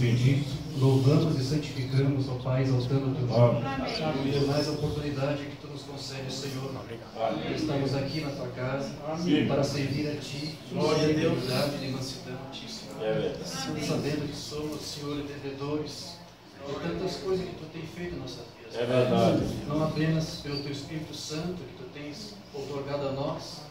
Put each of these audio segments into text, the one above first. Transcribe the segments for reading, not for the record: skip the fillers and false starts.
bendito, louvamos e santificamos, ó Pai, exaltando o teu nome. Por mais a oportunidade que tu nos concede, Senhor. Estamos aqui na tua casa para servir a ti, glória e humildade e mansidão a ti, Senhor. Sabendo que somos, Senhor, devedores de tantas coisas que tu tens feito em nossas vidas. É verdade. Não apenas pelo teu Espírito Santo que tu tens outorgado a nós,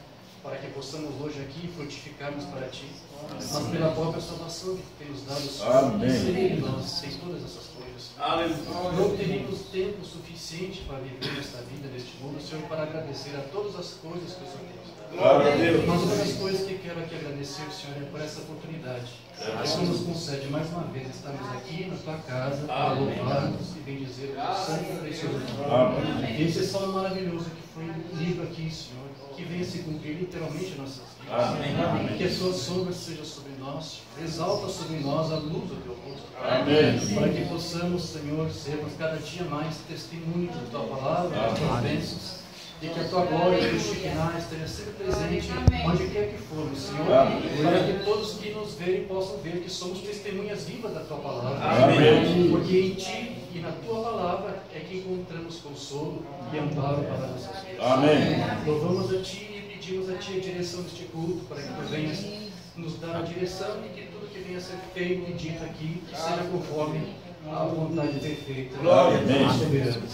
para que possamos hoje aqui frutificarmos para ti, mas pela própria salvação que tu tens nos dado, Senhor. Amém. Inserir em nós em todas essas coisas. Aleluia. Não teríamos tempo suficiente para viver esta vida neste mundo, Senhor, para agradecer a todas as coisas que o Senhor tem nos dado. Glória a Deus. Mas uma das coisas que quero aqui agradecer, Senhor, é por essa oportunidade. O Senhor nos concede mais uma vez estarmos aqui na tua casa para louvarmos e bendizer o teu santo e precioso nome. E esse salmo maravilhoso que foi lido aqui, Senhor, que venha se cumprir literalmente em nossas vidas. Amém. Que a sua sombra seja sobre nós, exalta sobre nós a luz do teu rosto. Amém. Para que possamos, Senhor, sermos cada dia mais testemunhos da tua palavra, das tuas bênçãos, e que a tua glória e o Shekinah esteja sempre presente onde quer que formos, Senhor, para que todos que nos verem possam ver que somos testemunhas vivas da tua palavra. Amém. Porque em ti e na tua palavra é que encontramos consolo e amparo para nossas vidas. Amém. Louvamos a ti e pedimos a ti a direção deste culto, para que tu venhas nos dar a direção e que tudo que venha a ser feito e dito aqui seja conforme a vontade perfeita. Glória a Deus.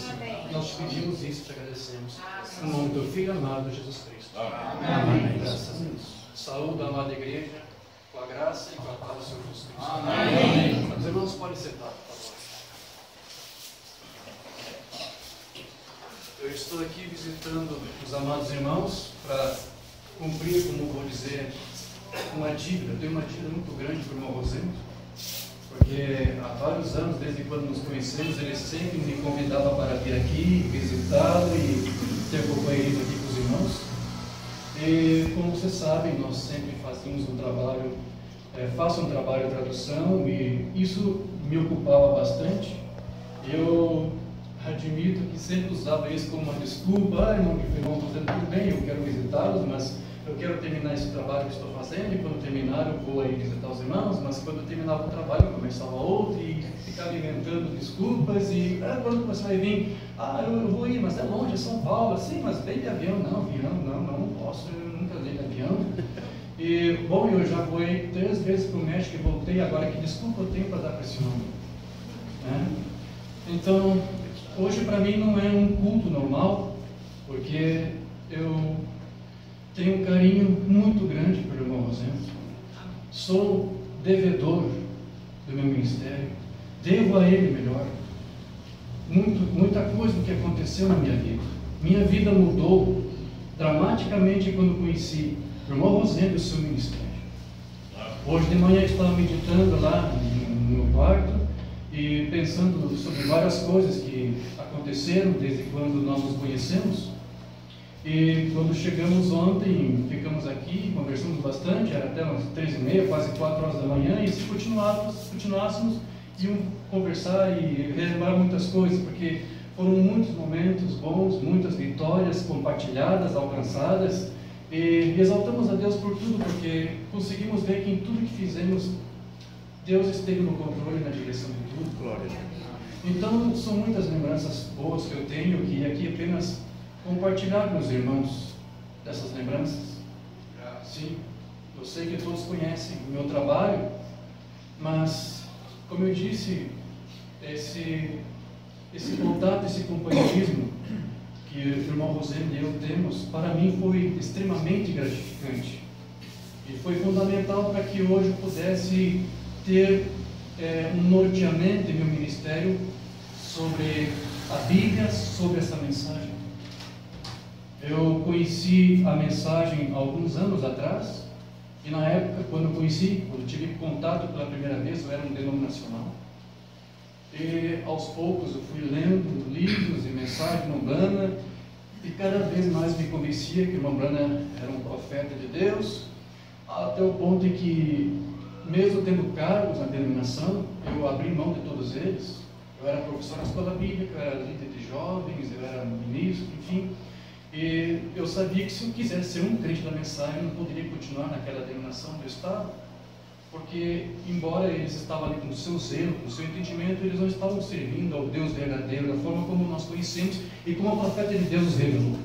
Nós te pedimos isso, te agradecemos. Em nome do teu Filho amado, Jesus Cristo. Amém. Graças a Deus. Saúde a amada igreja, com a graça e com a paz do Senhor Jesus Cristo. Amém. Os irmãos podem sentar, por favor. Eu estou aqui visitando os amados irmãos para cumprir, como vou dizer, uma dívida. Eu tenho uma dívida muito grande para o irmão Rosendo, porque há vários anos, desde quando nos conhecemos, ele sempre me convidava para vir aqui, visitá-lo e ter companheirismo aqui com os irmãos. E como vocês sabem, nós sempre fazíamos um trabalho, faço um trabalho de tradução e isso me ocupava bastante. Eu admito que sempre usava isso como uma desculpa, irmão Rosendo, tudo bem, eu quero visitá-los, mas eu quero terminar esse trabalho que estou fazendo, e quando terminar eu vou aí visitar os irmãos, mas quando eu terminava o trabalho eu começava outro e ficava inventando desculpas e quando você vai vir, eu vou ir, mas é longe, é São Paulo, sim, mas vem de avião, não posso, eu nunca andei de avião. E bom, eu já vou 3 vezes para o México e voltei, agora que desculpa eu tenho para dar para esse homem? Então, hoje para mim não é um culto normal, porque eu tenho um carinho muito grande pelo irmão Rosendo. Sou devedor do meu ministério. Devo a ele melhor. Muita coisa do que aconteceu na minha vida. Minha vida mudou dramaticamente quando conheci o irmão Rosendo e o seu ministério. Hoje de manhã eu estava meditando lá no meu quarto e pensando sobre várias coisas que aconteceram desde quando nós nos conhecemos. E quando chegamos ontem, ficamos aqui, conversamos bastante, era até umas 3h30, quase 4 horas da manhã, e se continuássemos, iam conversar e relembrar muitas coisas, porque foram muitos momentos bons, muitas vitórias compartilhadas, alcançadas, e exaltamos a Deus por tudo, porque conseguimos ver que em tudo que fizemos, Deus esteve no controle e na direção de tudo. Glória a Deus. Então, são muitas lembranças boas que eu tenho, que aqui apenas compartilhar com os irmãos dessas lembranças. Sim, eu sei que todos conhecem o meu trabalho, mas, como eu disse, esse contato, esse companheirismo que o irmão Rosendo e eu temos, para mim foi extremamente gratificante. E foi fundamental para que hoje eu pudesse ter um norteamento em meu ministério sobre a Bíblia, sobre essa mensagem. Eu conheci a mensagem há alguns anos atrás, e na época, quando tive contato pela primeira vez, eu era um denominacional. E aos poucos eu fui lendo livros e mensagens de Umbanda, e cada vez mais me convencia que o Umbanda era um profeta de Deus, até o ponto em que, mesmo tendo cargos na denominação, eu abri mão de todos eles. Eu era professor na escola bíblica, eu era líder de jovens, eu era ministro, enfim. E eu sabia que se eu quisesse ser um crente da mensagem, eu não poderia continuar naquela denominação onde eu estava. porque embora eles estavam ali com o seu zelo, com o seu entendimento, eles não estavam servindo ao Deus verdadeiro, da forma como nós conhecemos e como a profeta de Deus nos revelou.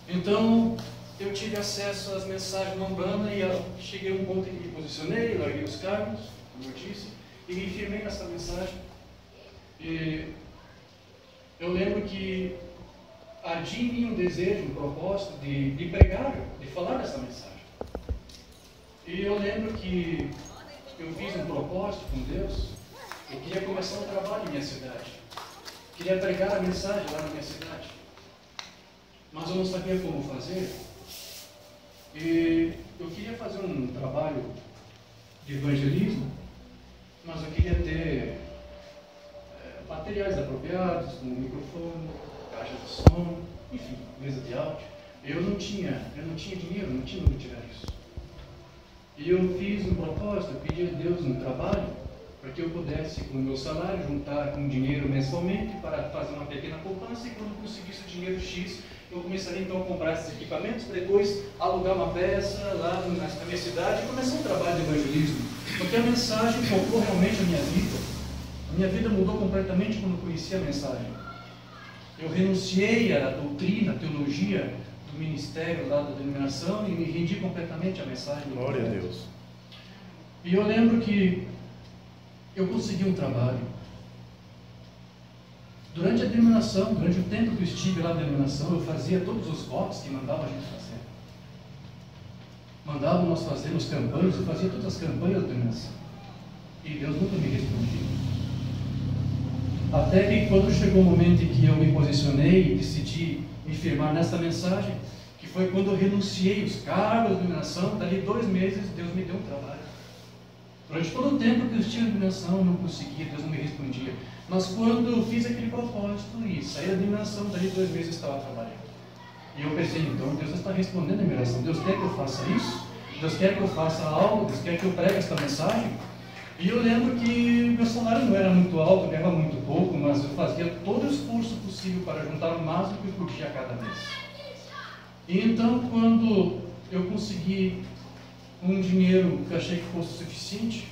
Então, eu tive acesso às mensagens da Umbanda e cheguei a um ponto em que me posicionei, larguei os cargos, como eu disse, e me firmei nessa mensagem. E eu lembro que ardia em mim um desejo, um propósito de pregar, de falar dessa mensagem. E eu lembro que eu fiz um propósito com Deus. Eu queria começar um trabalho em minha cidade. Queria pregar a mensagem lá na minha cidade. Mas eu não sabia como fazer. E eu queria fazer um trabalho de evangelismo, mas eu queria ter materiais apropriados, como microfone, caixa de som, enfim, mesa de áudio. Eu não tinha dinheiro, não tinha onde tirar isso. E eu fiz um propósito, eu pedi a Deus um trabalho para que eu pudesse, com o meu salário, juntar um dinheiro mensalmente para fazer uma pequena poupança, e quando eu conseguisse o dinheiro X, eu começaria então a comprar esses equipamentos, para depois alugar uma peça lá na minha cidade e começar um trabalho de evangelismo. Porque a mensagem tocou realmente a minha vida. A minha vida mudou completamente quando eu conheci a mensagem. Eu renunciei à doutrina, à teologia do ministério lá da denominação e me rendi completamente à mensagem. Glória a Deus. E eu lembro que eu consegui um trabalho. Durante a denominação, durante o tempo que eu estive lá na denominação, eu fazia todos os votos que mandavam a gente fazer. Mandavam nós fazermos campanhas, eu fazia todas as campanhas da denominação. E Deus nunca me respondia. Até que quando chegou o momento em que eu me posicionei e decidi me firmar nessa mensagem, que foi quando eu renunciei os cargos da denominação, dali 2 meses Deus me deu um trabalho. Durante todo o tempo que eu estive na denominação, eu não conseguia, Deus não me respondia. Mas quando eu fiz aquele propósito e saí da denominação, dali 2 meses eu estava trabalhando. E eu pensei, então Deus está respondendo a minha oração. Deus quer que eu faça isso? Deus quer que eu faça algo? Deus quer que eu pregue esta mensagem? E eu lembro que meu salário não era muito alto, eu ganhava muito pouco, mas eu fazia todo o esforço possível para juntar o máximo que eu podia a cada mês. E então, quando eu consegui um dinheiro que eu achei que fosse suficiente,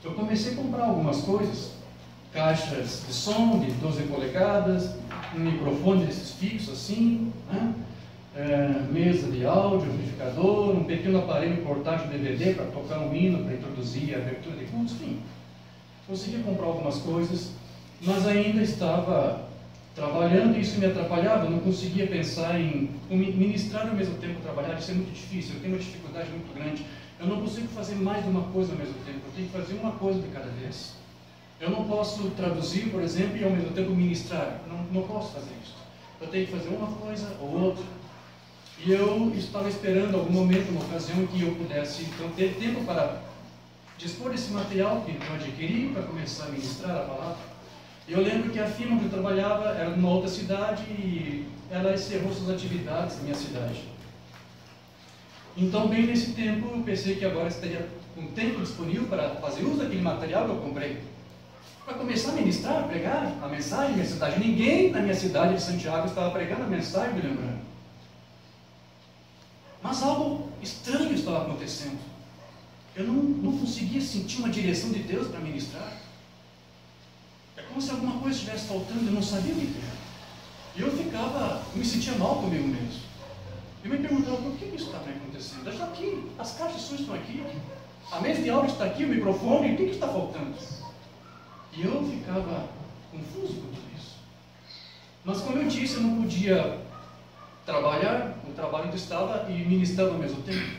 eu comecei a comprar algumas coisas, caixas de som de 12 polegadas, um microfone desses fixos assim, né? Mesa de áudio, amplificador, um pequeno aparelho portátil DVD para tocar um hino, para introduzir a abertura de cultos, enfim. Consegui comprar algumas coisas, mas ainda estava trabalhando e isso me atrapalhava, eu não conseguia pensar em ministrar ao mesmo tempo trabalhar, isso é muito difícil, eu tenho uma dificuldade muito grande. Eu não consigo fazer mais de uma coisa ao mesmo tempo, eu tenho que fazer uma coisa de cada vez. Eu não posso traduzir, por exemplo, e ao mesmo tempo ministrar, não posso fazer isso. Eu tenho que fazer uma coisa ou outra. E eu estava esperando algum momento, uma ocasião em que eu pudesse então ter tempo para dispor desse material que eu adquiri para começar a ministrar a palavra. Eu lembro que a firma que eu trabalhava era numa outra cidade e ela encerrou suas atividades na minha cidade. Então, bem nesse tempo, eu pensei que agora estaria um tempo disponível para fazer uso daquele material que eu comprei. Para começar a ministrar, a pregar a mensagem da minha cidade. Ninguém na minha cidade de Santiago estava pregando a mensagem, me lembrando. Mas algo estranho estava acontecendo. Eu não conseguia sentir uma direção de Deus para ministrar. É como se alguma coisa estivesse faltando, eu não sabia o que era. E eu me sentia mal comigo mesmo. Eu me perguntava, por que isso está acontecendo? Está aqui, as caixas de som estão aqui, a mesa de áudio está aqui, o microfone, o que está faltando? E eu ficava confuso com tudo isso. Mas como eu disse, eu não podia trabalhar, o trabalho onde estava e ministrando ao mesmo tempo.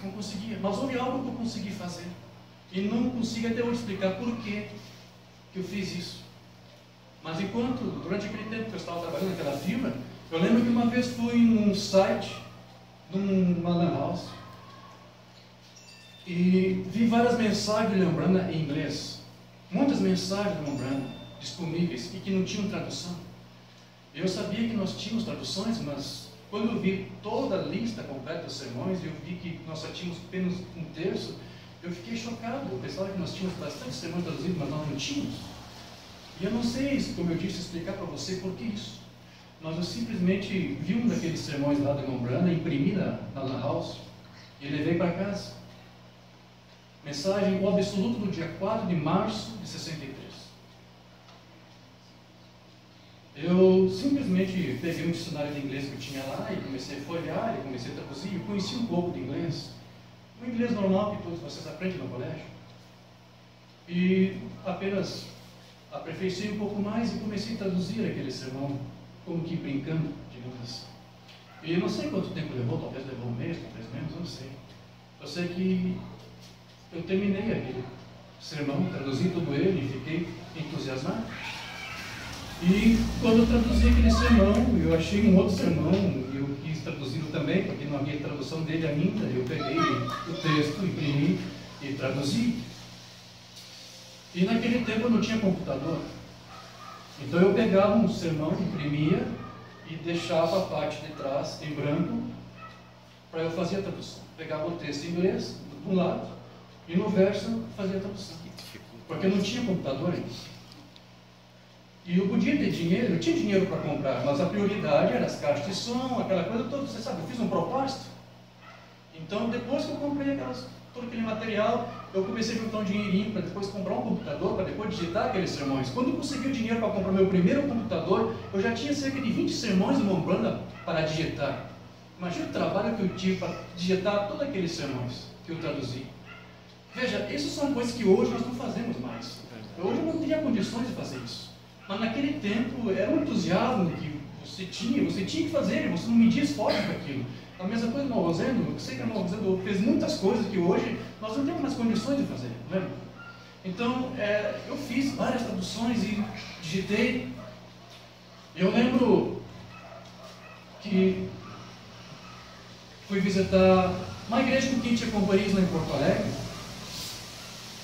Não conseguia, mas houve algo que eu consegui fazer. E não consigo até hoje explicar por que eu fiz isso. Mas durante aquele tempo que eu estava trabalhando naquela firma, eu lembro que uma vez fui num site, numa lan house, e vi várias mensagens de Umbanda em inglês. Muitas mensagens de Umbanda disponíveis e que não tinham tradução. Eu sabia que nós tínhamos traduções, mas quando eu vi toda a lista completa dos sermões, eu vi que nós só tínhamos apenas 1/3, eu fiquei chocado. Eu pensava que nós tínhamos bastante sermões traduzidos, mas nós não tínhamos. E eu não sei, como eu disse, explicar para você por que isso. Nós eu simplesmente vi um daqueles sermões lá da Umbanda, imprimi na lan house, e levei para casa. Mensagem O Absoluto, no dia 4 de março de 63. Eu simplesmente peguei um dicionário de inglês que eu tinha lá e comecei a folhear, e comecei a traduzir, e conheci um pouco de inglês. O inglês normal que todos vocês aprendem no colégio. E apenas aperfeiçoei um pouco mais e comecei a traduzir aquele sermão, como que brincando, digamos assim. E eu não sei quanto tempo levou, talvez levou um mês, talvez menos, eu não sei. Eu sei que eu terminei aquele sermão, traduzi todo ele e fiquei entusiasmado. E quando eu traduzi aquele sermão, eu achei um outro sermão, e eu quis traduzi-lo também, porque não havia tradução dele ainda. Eu peguei o texto, imprimi e traduzi. E naquele tempo eu não tinha computador. Então eu pegava um sermão, imprimia e deixava a parte de trás em branco para eu fazer a tradução. Pegava o texto em inglês, de um lado, e no verso fazia a tradução. Porque eu não tinha computador ainda. E eu podia ter dinheiro, eu tinha dinheiro para comprar, mas a prioridade era as caixas de som, aquela coisa toda. Você sabe, eu fiz um propósito. Então, depois que eu comprei todo aquele material, eu comecei a juntar um dinheirinho para depois comprar um computador, para depois digitar aqueles sermões. Quando eu consegui o dinheiro para comprar meu primeiro computador, eu já tinha cerca de 20 sermões de Mombrana para digitar. Imagina o trabalho que eu tive para digitar todos aqueles sermões que eu traduzi. Veja, essas são coisas que hoje nós não fazemos mais. Hoje eu não teria condições de fazer isso. Mas naquele tempo era um entusiasmo que você tinha que fazer, você não media esforço para aquilo. A mesma coisa no Rosendo, eu sei que o Rosendo fez muitas coisas que hoje nós não temos mais condições de fazer, não é? Então, eu fiz várias traduções e digitei. Eu lembro que fui visitar uma igreja com quem tinha companhias lá em Porto Alegre.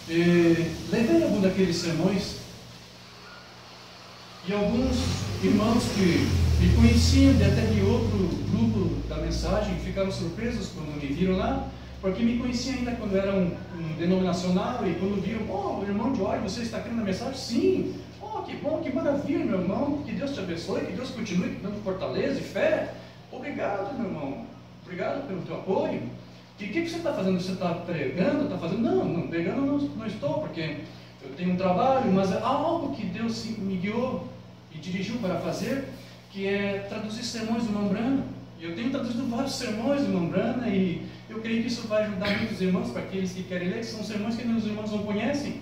E levei algum daqueles sermões. E alguns irmãos que me conheciam até de outro grupo da mensagem ficaram surpresos quando me viram lá, porque me conheciam ainda quando era um denominacional, e quando viram, o irmão Jorge, você está crendo na mensagem? Sim! Que bom, que maravilha, meu irmão, que Deus te abençoe, que Deus continue dando fortaleza e fé. Obrigado, meu irmão, obrigado pelo teu apoio. E o que você está fazendo? Você está pregando? Está fazendo? Não, pregando não estou, porque eu tenho um trabalho, mas há algo que Deus me guiou e dirigiu para fazer, que é traduzir sermões do Mombrana. Eu tenho traduzido vários sermões do Mombrana e eu creio que isso vai ajudar muitos irmãos, para aqueles que querem ler, que são sermões que os irmãos não conhecem.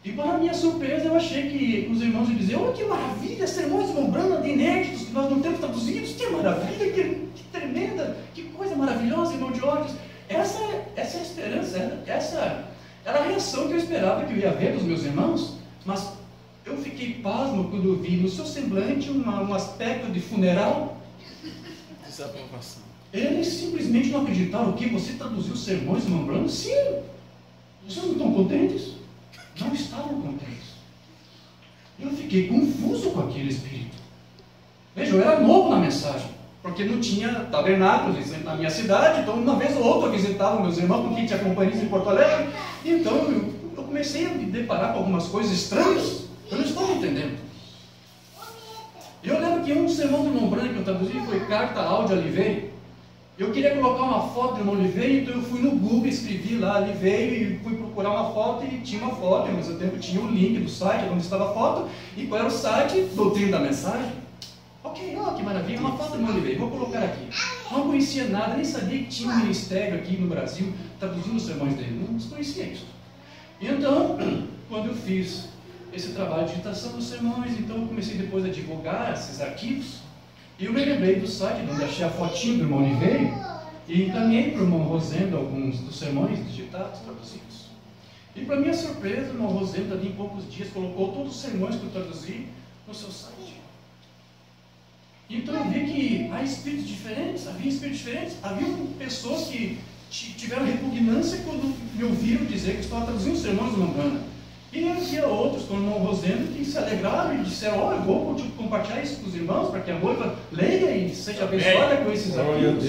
E para minha surpresa, eu achei que os irmãos iam dizer, que maravilha, sermões do Mombrana, de inéditos, que nós não temos traduzidos, que maravilha, que tremenda, que coisa maravilhosa, irmão de olhos. Essa é a esperança, essa era a reação que eu esperava que eu ia ver dos meus irmãos, mas eu fiquei pasmo quando eu vi no seu semblante um aspecto de funeral. Desaprovação. Eles simplesmente não acreditaram. O que? Você traduziu os sermões do Mombrana? Sim! Vocês não estão contentes? Não estavam contentes. Eu fiquei confuso com aquele espírito. Veja, eu era novo na mensagem, porque não tinha tabernáculos na minha cidade, então uma vez ou outra eu visitava meus irmãos com quem tinha companhias em Porto Alegre, então eu comecei a me deparar com algumas coisas estranhas. Eu não estava entendendo. Eu lembro que um sermão do irmão Branco que eu traduzi foi Carta ao de Oliveira. Eu queria colocar uma foto do irmão Oliveira, então eu fui no Google, escrevi lá Oliveira e fui procurar uma foto e tinha uma foto, e ao mesmo tempo tinha um link do site onde estava a foto, e qual era o site? Doutrina da Mensagem. Ok, que maravilha, uma foto do irmão Oliveira, vou colocar aqui. Não conhecia nada, nem sabia que tinha um ministério aqui no Brasil traduzindo os sermões dele, não desconhecia isso. E então, quando eu fiz esse trabalho de digitação dos sermões, então eu comecei depois a divulgar esses arquivos, e eu me lembrei do site onde achei a fotinho do irmão Oliveira e encaminhei para o irmão Rosendo alguns dos sermões digitados, traduzidos. E para minha surpresa, o irmão Rosendo, ali em poucos dias, colocou todos os sermões que eu traduzi no seu site. Então eu vi que há espíritos diferentes, havia pessoas que tiveram repugnância quando me ouviram dizer que eu estava traduzindo os sermões do Mombrana. E havia outros, como o irmão Rosendo, que se alegraram e disseram, eu vou compartilhar isso com os irmãos, para que a noiva leia e seja abençoada com esses arquivos.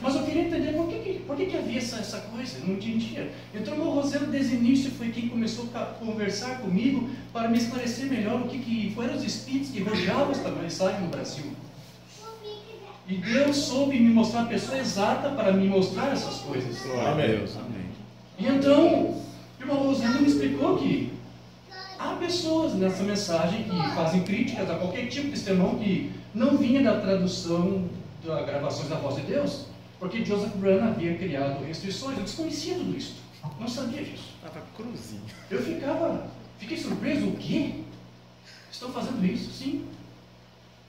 Mas eu queria entender por que havia essa coisa, eu não entendia. Então o irmão Rosendo, desde o início, foi quem começou a conversar comigo para me esclarecer melhor o que foram os espíritos que rodeavam esta mensagem no Brasil. E Deus soube me mostrar a pessoa exata para me mostrar essas coisas. Glória a Deus, amém. E então, o irmão Rosendo me explicou que há pessoas nessa mensagem que fazem críticas a qualquer tipo de sermão que não vinha da tradução das gravações da Voz de Deus, porque Joseph Branham havia criado restrições. Eu desconhecia tudo isso, não sabia disso. Estava cruzinho. Eu fiquei surpreso. O quê? Estão fazendo isso? Sim.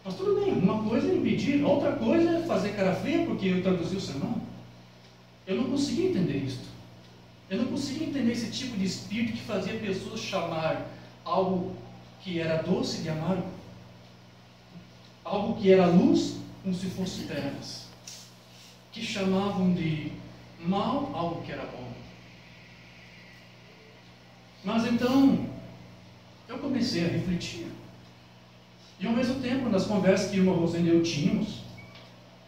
Mas tudo bem, uma coisa é impedir, outra coisa é fazer cara feia porque eu traduzi o sermão. Eu não conseguia entender isso. Eu não conseguia entender esse tipo de espírito que fazia pessoas chamar algo que era doce de amargo, algo que era luz como se fosse trevas, que chamavam de mal algo que era bom. Mas então eu comecei a refletir, e ao mesmo tempo, nas conversas que o irmão Rosendo e eu tínhamos,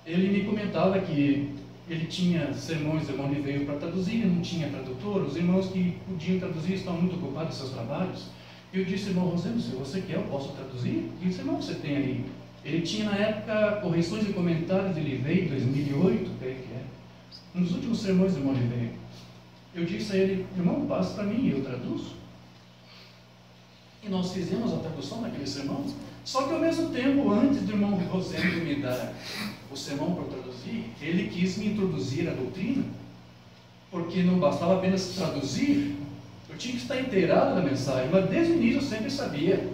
ele me comentava que ele tinha sermões, o irmão lhe veio para traduzir, ele não tinha tradutor, os irmãos que podiam traduzir estão muito ocupados em seus trabalhos. E eu disse, irmão Rosendo, se você quer, eu posso traduzir? Que sermão você tem aí? Ele tinha na época Correções e Comentários de Livei, 2008, creio que é. Um dos últimos sermões do irmão Livei. Eu disse a ele, irmão, passa para mim e eu traduzo. E nós fizemos a tradução daquele sermão. Só que ao mesmo tempo, antes do irmão Rosendo me dar o sermão para traduzir, ele quis me introduzir a doutrina, porque não bastava apenas traduzir, eu tinha que estar inteirado da mensagem. Mas desde o início eu sempre sabia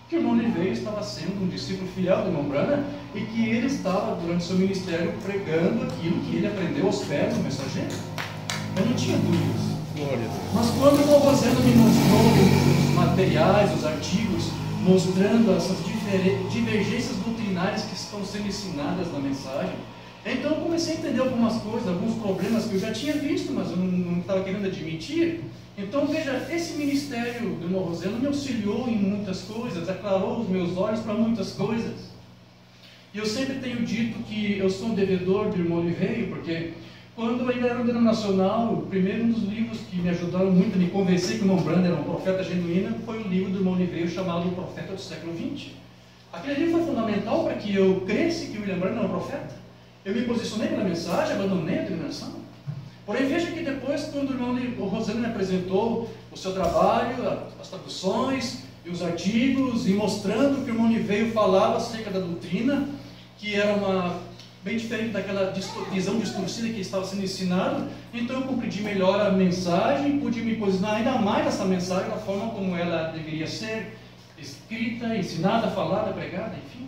que o irmão Livei estava sendo um discípulo fiel do irmão Branham e que ele estava, durante seu ministério, pregando aquilo que ele aprendeu aos pés do mensageiro. Eu não tinha dúvidas. Glória a Deus. Mas quando o irmão Rosendo me mostrou os materiais, os artigos, mostrando essas divergências doutrinárias que estão sendo ensinadas na mensagem, então eu comecei a entender algumas coisas, alguns problemas que eu já tinha visto, mas eu não estava querendo admitir. Então veja, esse ministério do irmão Rosendo me auxiliou em muitas coisas, aclarou os meus olhos para muitas coisas. E eu sempre tenho dito que eu sou um devedor do irmão Livei, porque quando eu ainda era um denominacional, o primeiro dos livros que me ajudaram muito a me convencer que o irmão Branham era um profeta genuíno foi o livro do irmão Livei chamado O Profeta do Século XX. Aquele livro foi fundamental para que eu cresce que o William Branham era um profeta. Eu me posicionei pela mensagem, abandonei a denominação. Porém, veja que depois, quando o irmão Rosendo me apresentou o seu trabalho, as traduções e os artigos, e mostrando que o irmão Livei falava acerca da doutrina, que era bem diferente daquela visão distorcida que estava sendo ensinado, então eu compreendi melhor a mensagem, pude me posicionar ainda mais nessa mensagem, da forma como ela deveria ser escrita, ensinada, falada, pregada, enfim.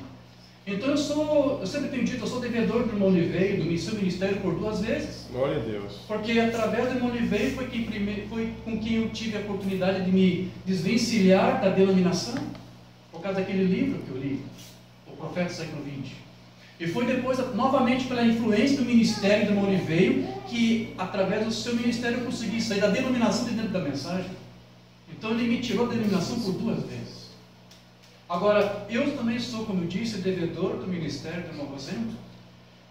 Então eu sempre tenho dito, eu sou devedor do irmão Livei, do seu ministério por 2 vezes. Glória a Deus. Porque através do irmão Livei foi com quem eu tive a oportunidade de me desvencilhar da denominação, por causa daquele livro que eu li, O Profeta do Século XX. E foi depois, novamente, pela influência do ministério do irmão Livei, que através do seu ministério eu consegui sair da denominação de dentro da mensagem. Então ele me tirou da denominação por 2 vezes. Agora, eu também sou, como eu disse, devedor do ministério do irmão Rosendo.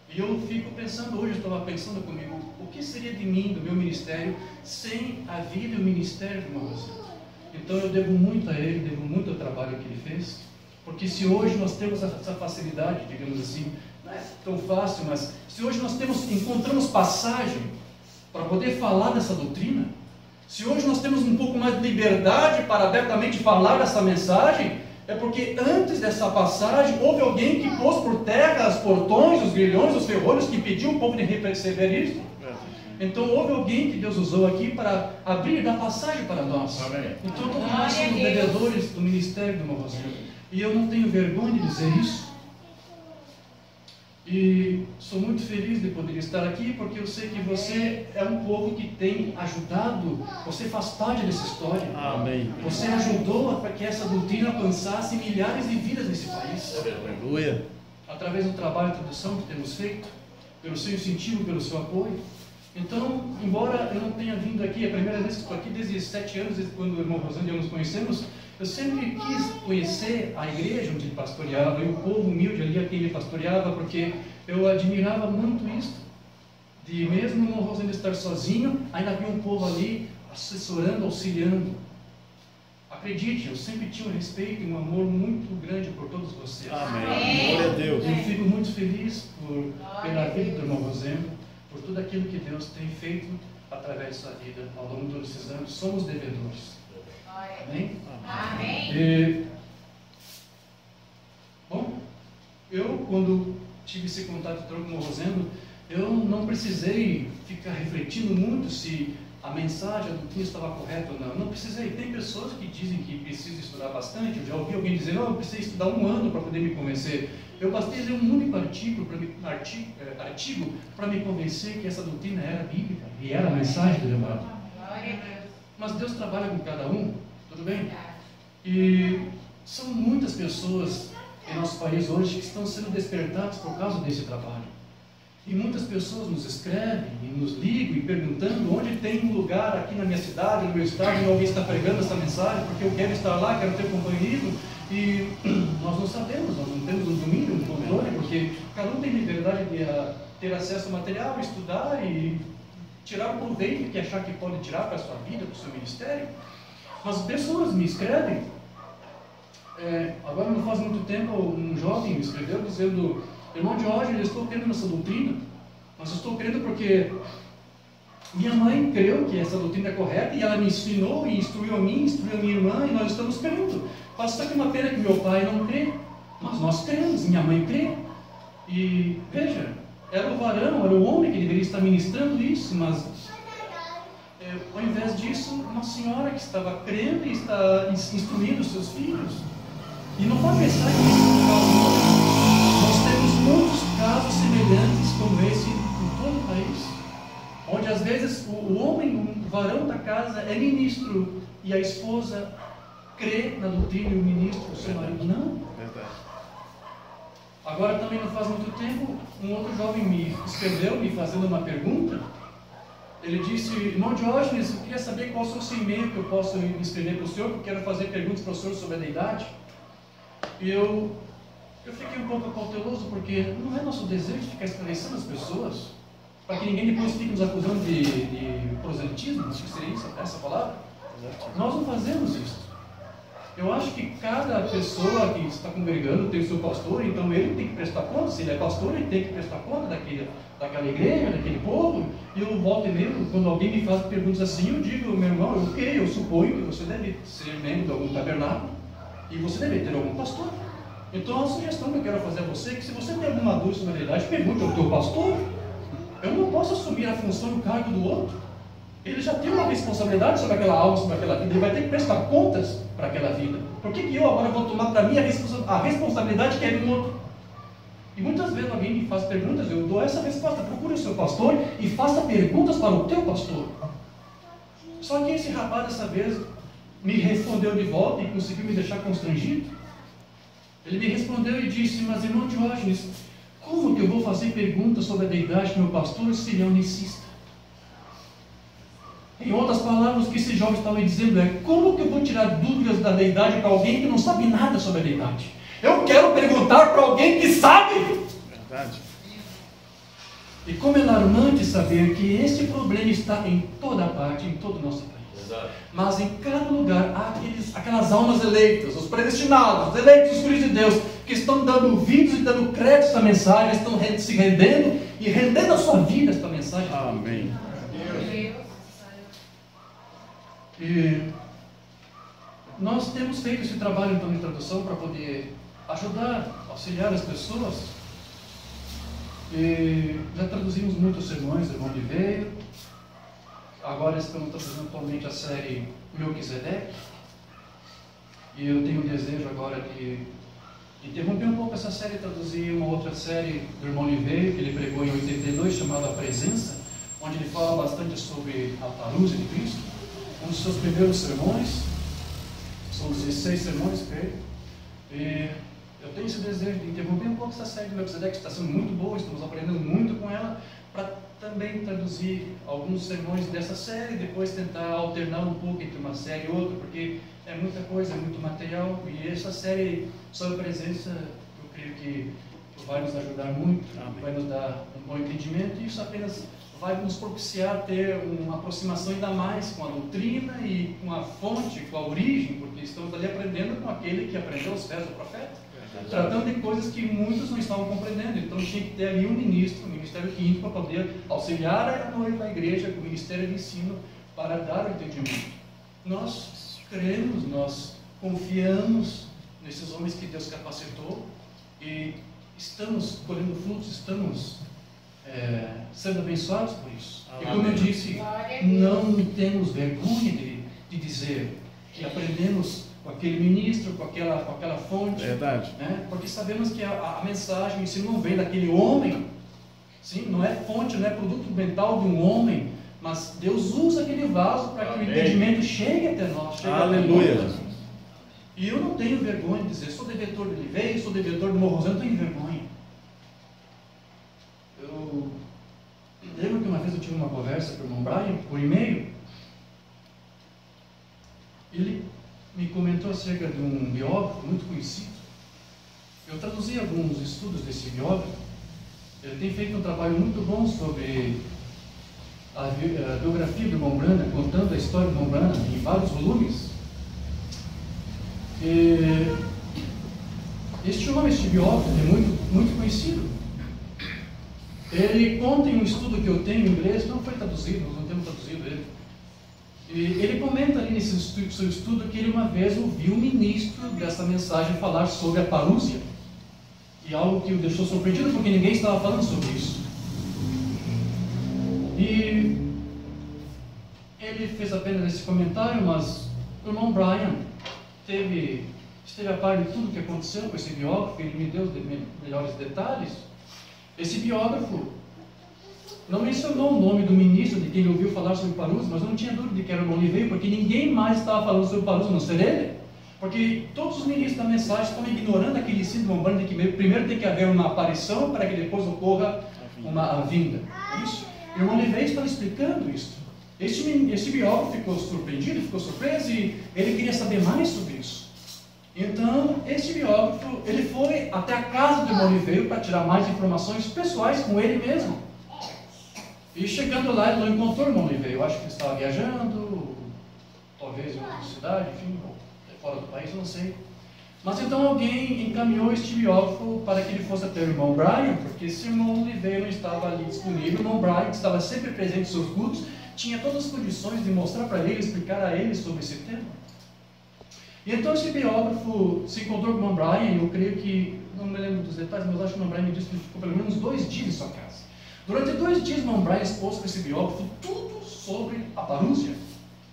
E eu fico pensando, hoje eu estava pensando comigo, o que seria de mim, do meu ministério, sem a vida e o ministério do irmão Rosendo? Então eu devo muito a ele, devo muito ao trabalho que ele fez. Porque se hoje nós temos essa facilidade, digamos assim, não é tão fácil, mas se hoje nós encontramos passagem para poder falar dessa doutrina, se hoje nós temos um pouco mais de liberdade para abertamente falar dessa mensagem, é porque antes dessa passagem houve alguém que pôs por terra os portões, os grilhões, os ferrolhos, que impediu o povo de receber isso. Então houve alguém que Deus usou aqui para abrir da passagem para nós. Amém. Então todos nós somos devedores do ministério do irmão Rosendo. E eu não tenho vergonha de dizer isso. E sou muito feliz de poder estar aqui, porque eu sei que você é um povo que tem ajudado, você faz parte dessa história. Amém. Você ajudou para que essa doutrina alcançasse milhares de vidas nesse país. Aleluia. Através do trabalho de tradução que temos feito, pelo seu incentivo, pelo seu apoio. Então, embora eu não tenha vindo aqui, é a primeira vez que estou aqui desde 7 anos, desde quando o irmão Rosendo e eu nos conhecemos, eu sempre quis conhecer a igreja onde ele pastoreava e o povo humilde ali a quem ele pastoreava, porque eu admirava muito isso, de mesmo o irmão Rosendo estar sozinho, ainda havia um povo ali assessorando, auxiliando. Acredite, eu sempre tinha um respeito e um amor muito grande por todos vocês. Amém. Glória a Deus. Eu fico muito feliz pela vida do irmão Rosendo, por tudo aquilo que Deus tem feito através de sua vida ao longo de todos esses anos. Somos devedores. Amém? Amém. Bom, eu quando tive esse contato com o Rosendo, eu não precisei ficar refletindo muito se a mensagem, a doutrina estava correta ou não. Não precisei. Tem pessoas que dizem que precisa estudar bastante. Eu já ouvi alguém dizer, eu precisei estudar 1 ano para poder me convencer. Eu bastei ler um único artigo para me convencer que essa doutrina era bíblica e era a mensagem do Evangelho. Mas Deus trabalha com cada um, tudo bem? E são muitas pessoas em nosso país hoje que estão sendo despertadas por causa desse trabalho. E muitas pessoas nos escrevem e nos ligam e perguntando onde tem um lugar aqui na minha cidade, no meu estado, onde alguém está pregando essa mensagem, porque eu quero estar lá, quero ter companheirismo. E nós não sabemos, nós não temos um domínio, um controle, porque cada um tem liberdade de ter acesso ao material, estudar e tirar o proveito que achar que pode tirar para a sua vida, para o seu ministério. Mas pessoas me escrevem. Agora não faz muito tempo um jovem me escreveu dizendo: irmão Diógenes, eu estou crendo nessa doutrina, mas eu estou crendo porque minha mãe creu que essa doutrina é correta e ela me ensinou e instruiu a mim, instruiu a minha irmã e nós estamos crendo. Só que uma pena que meu pai não crê, mas nós cremos, minha mãe crê. E veja, era o varão, era o homem que deveria estar ministrando isso, mas ao invés disso, uma senhora que estava crendo e está instruindo os seus filhos. E não pode pensar que isso é um caso. Nós temos muitos casos semelhantes como esse em todo o país, onde às vezes o homem, o varão da casa é ministro e a esposa crê na doutrina e o ministro, o seu marido não. Verdade. Agora também não faz muito tempo, um outro jovem me escreveu me fazendo uma pergunta. Ele disse: irmão Diógenes, eu queria saber qual é o seu e-mail que eu posso me escrever para o senhor, porque eu quero fazer perguntas para o senhor sobre a deidade. E eu fiquei um pouco cauteloso, porque não é nosso desejo ficar esclarecendo as pessoas, para que ninguém depois fique nos acusando de proselitismo, acho que seria isso, essa palavra. Nós não fazemos isso. Eu acho que cada pessoa que está congregando tem o seu pastor, então ele tem que prestar conta. Se ele é pastor, ele tem que prestar conta daquela igreja, daquele povo. E eu volto e meio, quando alguém me faz perguntas assim, eu digo: meu irmão, eu suponho que você deve ser membro de algum tabernáculo e você deve ter algum pastor. Então a sugestão que eu quero fazer a você é que, se você tem alguma dúvida sobre a realidade, pergunte ao teu pastor. Eu não posso assumir a função e o cargo do outro. Ele já tem uma responsabilidade sobre aquela alma, sobre aquela vida. Ele vai ter que prestar contas para aquela vida. Por que eu agora vou tomar para mim a responsabilidade que é do outro? E muitas vezes alguém me faz perguntas, eu dou essa resposta: procure o seu pastor e faça perguntas para o teu pastor. Só que esse rapaz dessa vez me respondeu de volta e conseguiu me deixar constrangido. Ele me respondeu e disse: mas irmão Diógenes, como que eu vou fazer perguntas sobre a deidade do meu pastor se ele é unicista? Em outras palavras, o que esse jovem estava me dizendo é: como que eu vou tirar dúvidas da deidade para alguém que não sabe nada sobre a deidade? Eu quero perguntar para alguém que sabe. Verdade. E como é alarmante saber que esse problema está em toda parte, em todo o nosso país. Exato. Mas em cada lugar há aquelas almas eleitas, os predestinados, os eleitos, os filhos de Deus, que estão dando ouvidos e dando crédito a essa mensagem, estão se rendendo e rendendo a sua vida a essa mensagem. Amém. E nós temos feito esse trabalho então de tradução para poder ajudar, auxiliar as pessoas. E já traduzimos muitos sermões do irmão Oliveira. Agora estamos traduzindo atualmente a série Melquisedeque. E eu tenho o desejo agora de interromper um pouco essa série e traduzir uma outra série do irmão Oliveira, que ele pregou em 82, chamada A Presença, onde ele fala bastante sobre a luz de Cristo. Um dos seus primeiros sermões, são 16 sermões, creio. E eu tenho esse desejo de interromper um pouco essa série do Melquisedeque, que está sendo muito boa, estamos aprendendo muito com ela, para também traduzir alguns sermões dessa série, e depois tentar alternar um pouco entre uma série e outra, porque é muita coisa, é muito material, e essa série sobre a presença, eu creio que vai nos ajudar muito, vai nos dar um bom entendimento, e isso apenas vai nos propiciar ter uma aproximação ainda mais com a doutrina e com a fonte, com a origem, porque estamos ali aprendendo com aquele que aprendeu os pés do profeta. tratando de coisas que muitos não estavam compreendendo. Então tinha que ter ali um ministro, um ministério quinto, para poder auxiliar a noiva da igreja com o ministério de ensino para dar o entendimento. Nós cremos, nós confiamos nesses homens que Deus capacitou e estamos colhendo frutos, estamos sendo abençoados por isso. E como eu disse, não temos vergonha de dizer que aprendemos com aquele ministro, com aquela fonte. Verdade. Né? Porque sabemos que a mensagem, o ensino não vem daquele homem, sim? Não é fonte, não é produto mental de um homem, mas Deus usa aquele vaso para que o entendimento chegue até nós. Aleluia. E eu não tenho vergonha de dizer, sou devedor de Oliveira, sou devedor de Morro Rosano, não tenho vergonha. Eu lembro que uma vez eu tive uma conversa com o irmão Brian, por e-mail. Ele me comentou acerca de um biógrafo muito conhecido. Eu traduzi alguns estudos desse biógrafo. Ele tem feito um trabalho muito bom sobre a biografia do irmão Branham, contando a história do irmão Branham em vários volumes. Este homem, este biógrafo, é muito conhecido. Ele conta em um estudo que eu tenho em inglês, não foi traduzido, nós não temos traduzido ele. E ele comenta ali nesse seu estudo que ele uma vez ouviu o ministro dessa mensagem falar sobre a parúzia. E algo que o deixou surpreendido, porque ninguém estava falando sobre isso. E ele fez apenas esse comentário, mas o irmão Brian esteve a par de tudo que aconteceu com esse biógrafo, ele me deu os melhores detalhes. Esse biógrafo não mencionou o nome do ministro de quem ele ouviu falar sobre parúzia, mas eu não tinha dúvida de que era o irmão Oliveira, porque ninguém mais estava falando sobre parúzia, a não ser ele. Porque todos os ministros da mensagem estão ignorando aquele ensino do irmão Branham de que primeiro tem que haver uma aparição para que depois ocorra uma vinda. Isso. E o irmão Oliveira estava explicando isso. Esse biógrafo ficou surpreendido, ficou surpreso e ele queria saber mais sobre isso. Então, esse biógrafo, ele foi até a casa do irmão Oliveira para tirar mais informações pessoais com ele mesmo. E chegando lá, ele não encontrou o irmão Oliveira. Eu acho que ele estava viajando, talvez em outra cidade, enfim, fora do país, eu não sei. Mas então alguém encaminhou este biógrafo para que ele fosse até o irmão Brian, porque se o irmão Oliveira não estava ali disponível, o irmão Brian, que estava sempre presente em seus cultos, tinha todas as condições de mostrar para ele, explicar a ele sobre esse tema. E então esse biógrafo se encontrou com o irmão Brian, e eu creio que, não me lembro dos detalhes, mas acho que o irmão Brian me disse que ele ficou pelo menos 2 dias em sua casa. Durante 2 dias, o irmão Brian expôs para esse biógrafo tudo sobre a parúzia.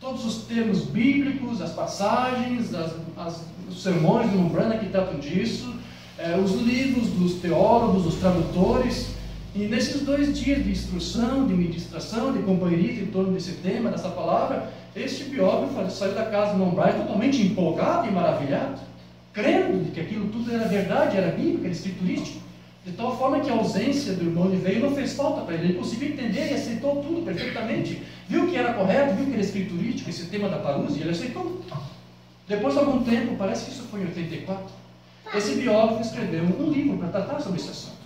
Todos os termos bíblicos, as passagens, os sermões do irmão Branham que tratam disso, os livros dos teólogos, dos tradutores. E nesses 2 dias de instrução, de ministração, de companheirismo em torno desse tema, dessa palavra, este biógrafo saiu da casa do irmão Brian totalmente empolgado e maravilhado, crendo que aquilo tudo era verdade, era bíblico, era escriturístico, de tal forma que a ausência do irmão Oliveira não fez falta para ele. Ele conseguiu entender e aceitou tudo perfeitamente, viu que era correto, viu que era escriturístico, esse tema da parúzia, e ele aceitou. Depois de algum tempo, parece que isso foi em 84, esse biógrafo escreveu um livro para tratar sobre esse assunto.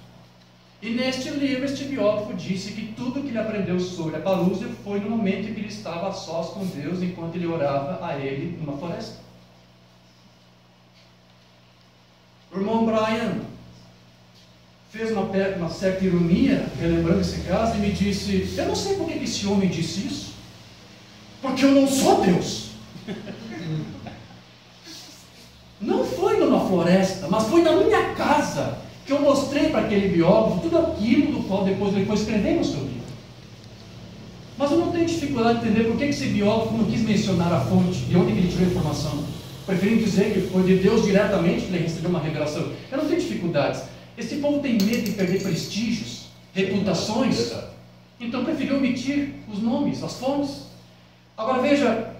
E neste livro, este biógrafo disse que tudo que ele aprendeu sobre a parúzia foi no momento em que ele estava a sós com Deus, enquanto ele orava a ele numa floresta. O irmão Brian fez uma certa ironia, relembrando esse caso, e me disse: eu não sei por que esse homem disse isso, porque eu não sou Deus. Não foi numa floresta, mas foi na minha casa que eu mostrei para aquele biógrafo tudo aquilo do qual depois ele foi escrever no seu livro. Mas eu não tenho dificuldade de entender por que esse biógrafo não quis mencionar a fonte, de onde ele tirou a informação, preferindo dizer que foi de Deus diretamente que ele recebeu uma revelação. Eu não tenho dificuldades. Esse povo tem medo de perder prestígios, reputações, então preferiu omitir os nomes, as fontes. Agora veja,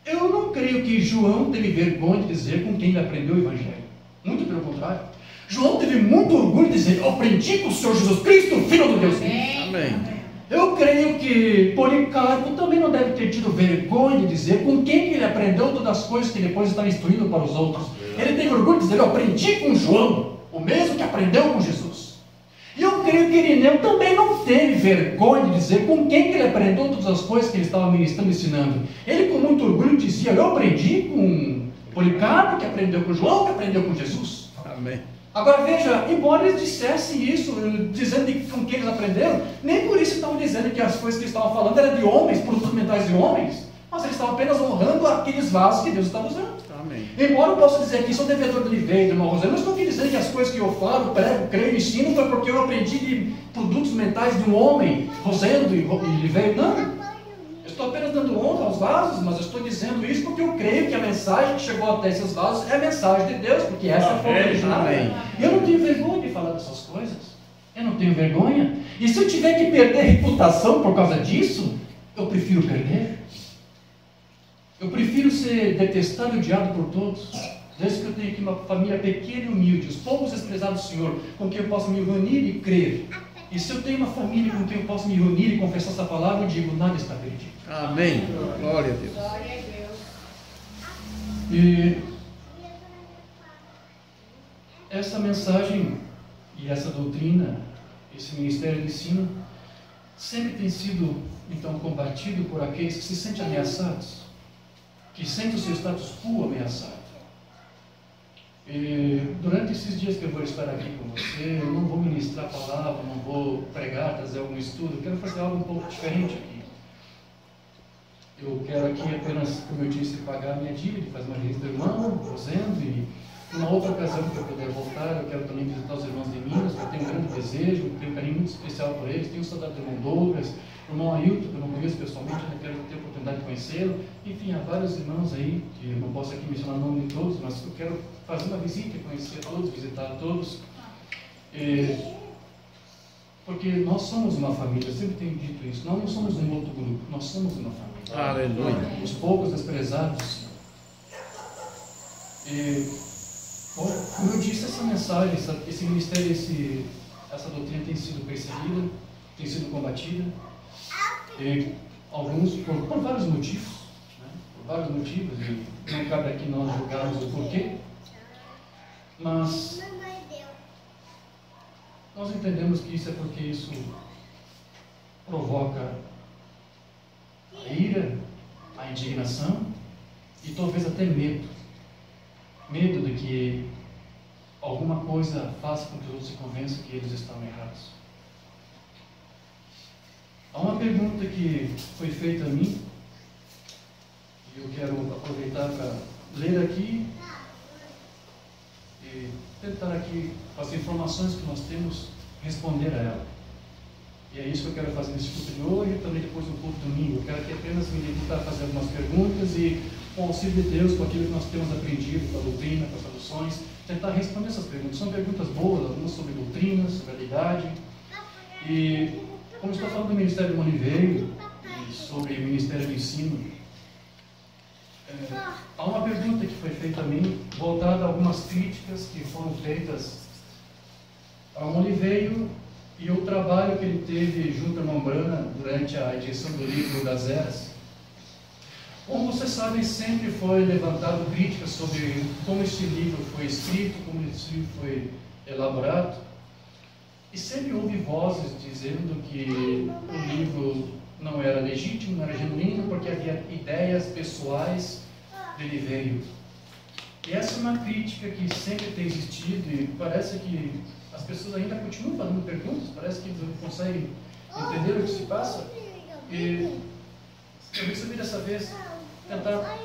eu não creio que João teve vergonha de dizer com quem ele aprendeu o Evangelho. Muito pelo contrário. João teve muito orgulho de dizer: eu aprendi com o Senhor Jesus Cristo, Filho do Deus vivo. Amém. Eu creio que Policarpo também não deve ter tido vergonha de dizer com quem ele aprendeu todas as coisas que depois estava instruindo para os outros. Ele teve orgulho de dizer: eu aprendi com João, o mesmo que aprendeu com Jesus. E eu creio que Irineu também não teve vergonha de dizer com quem que ele aprendeu todas as coisas que ele estava ministrando e ensinando. Ele com muito orgulho dizia: eu aprendi com Policarpo, que aprendeu com João, que aprendeu com Jesus. Amém. Agora veja, embora eles dissessem isso, dizendo com quem eles aprenderam, nem por isso estavam dizendo que as coisas que eles estavam falando eram de homens, produtos mentais de homens, mas eles estavam apenas honrando aqueles vasos que Deus estava usando. Amém. Embora eu possa dizer que sou devedor de Oliveira, irmão Rosé, eu não estou aqui dizendo que as coisas que eu falo, prego, creio e ensino foi porque eu aprendi de produtos mentais de um homem, Rosendo e Oliveira. Não. Eu estou apenas dando honra aos vasos, mas eu estou dizendo isso porque eu creio que a mensagem que chegou até esses vasos é a mensagem de Deus, porque essa é a forma original. E eu não tenho vergonha de falar dessas coisas. Eu não tenho vergonha. E se eu tiver que perder reputação por causa disso, eu prefiro perder. Eu prefiro ser detestado e odiado por todos, desde que eu tenho aqui uma família pequena e humilde, os poucos desprezados do Senhor, com quem eu posso me reunir e crer. E se eu tenho uma família com quem eu posso me reunir e confessar essa palavra, eu digo, nada está perdido. Amém. Glória a Deus. Glória a Deus. E essa mensagem e essa doutrina, esse ministério de ensino, sempre tem sido, então, combatido por aqueles que se sentem ameaçados, que sentem o seu status quo ameaçado. E durante esses dias que eu vou estar aqui com você, eu não vou ministrar a palavra, não vou pregar, trazer algum estudo, eu quero fazer algo um pouco diferente aqui. Eu quero aqui apenas, como eu disse, pagar a minha dívida, fazer uma visita do irmão, Rosendo, e numa outra ocasião que eu puder voltar, eu quero também visitar os irmãos de Minas, que eu tenho um grande desejo, tenho um carinho muito especial por eles, tenho saudade do irmão Douglas, o irmão Ailton, que eu não conheço pessoalmente, eu quero ter a oportunidade de conhecê-lo. Enfim, há vários irmãos aí, que eu não posso aqui mencionar o nome de todos, mas eu quero fazer uma visita e conhecer a todos, visitar a todos. Porque nós somos uma família, eu sempre tenho dito isso, nós não somos um outro grupo, nós somos uma família. Aleluia. Os poucos desprezados. Como eu disse, essa mensagem, esse ministério, essa doutrina tem sido perseguida, tem sido combatida, e alguns por vários motivos, né? Por vários motivos, e não cabe aqui nós julgarmos o porquê, mas nós entendemos que isso é porque isso provoca a ira, a indignação e talvez até medo. Medo de que alguma coisa faça com que os outros se convençam que eles estão errados. Há uma pergunta que foi feita a mim, e eu quero aproveitar para ler aqui e tentar aqui, com as informações que nós temos, responder a ela. E é isso que eu quero fazer nesse culto de hoje e também depois no culto domingo. Eu quero aqui apenas me dedicar a fazer algumas perguntas e, com o auxílio de Deus, com aquilo que nós temos aprendido, com a doutrina, com as traduções, tentar responder essas perguntas. São perguntas boas, algumas sobre doutrina, sobre a idade. E, como estou falando do Ministério do Oliveira e sobre o Ministério do Ensino, há uma pergunta que foi feita a mim, voltada a algumas críticas que foram feitas ao Oliveira e o trabalho que ele teve junto ao irmão Branham durante a edição do livro das Eras. Como vocês sabem, sempre foi levantado críticas sobre como esse livro foi escrito, como esse livro foi elaborado, e sempre houve vozes dizendo que o livro não era legítimo, não era genuíno, porque havia ideias pessoais de Oliveira. E essa é uma crítica que sempre tem existido e parece que as pessoas ainda continuam fazendo perguntas, parece que eles não conseguem entender o que se passa. E eu resolvi dessa vez tentar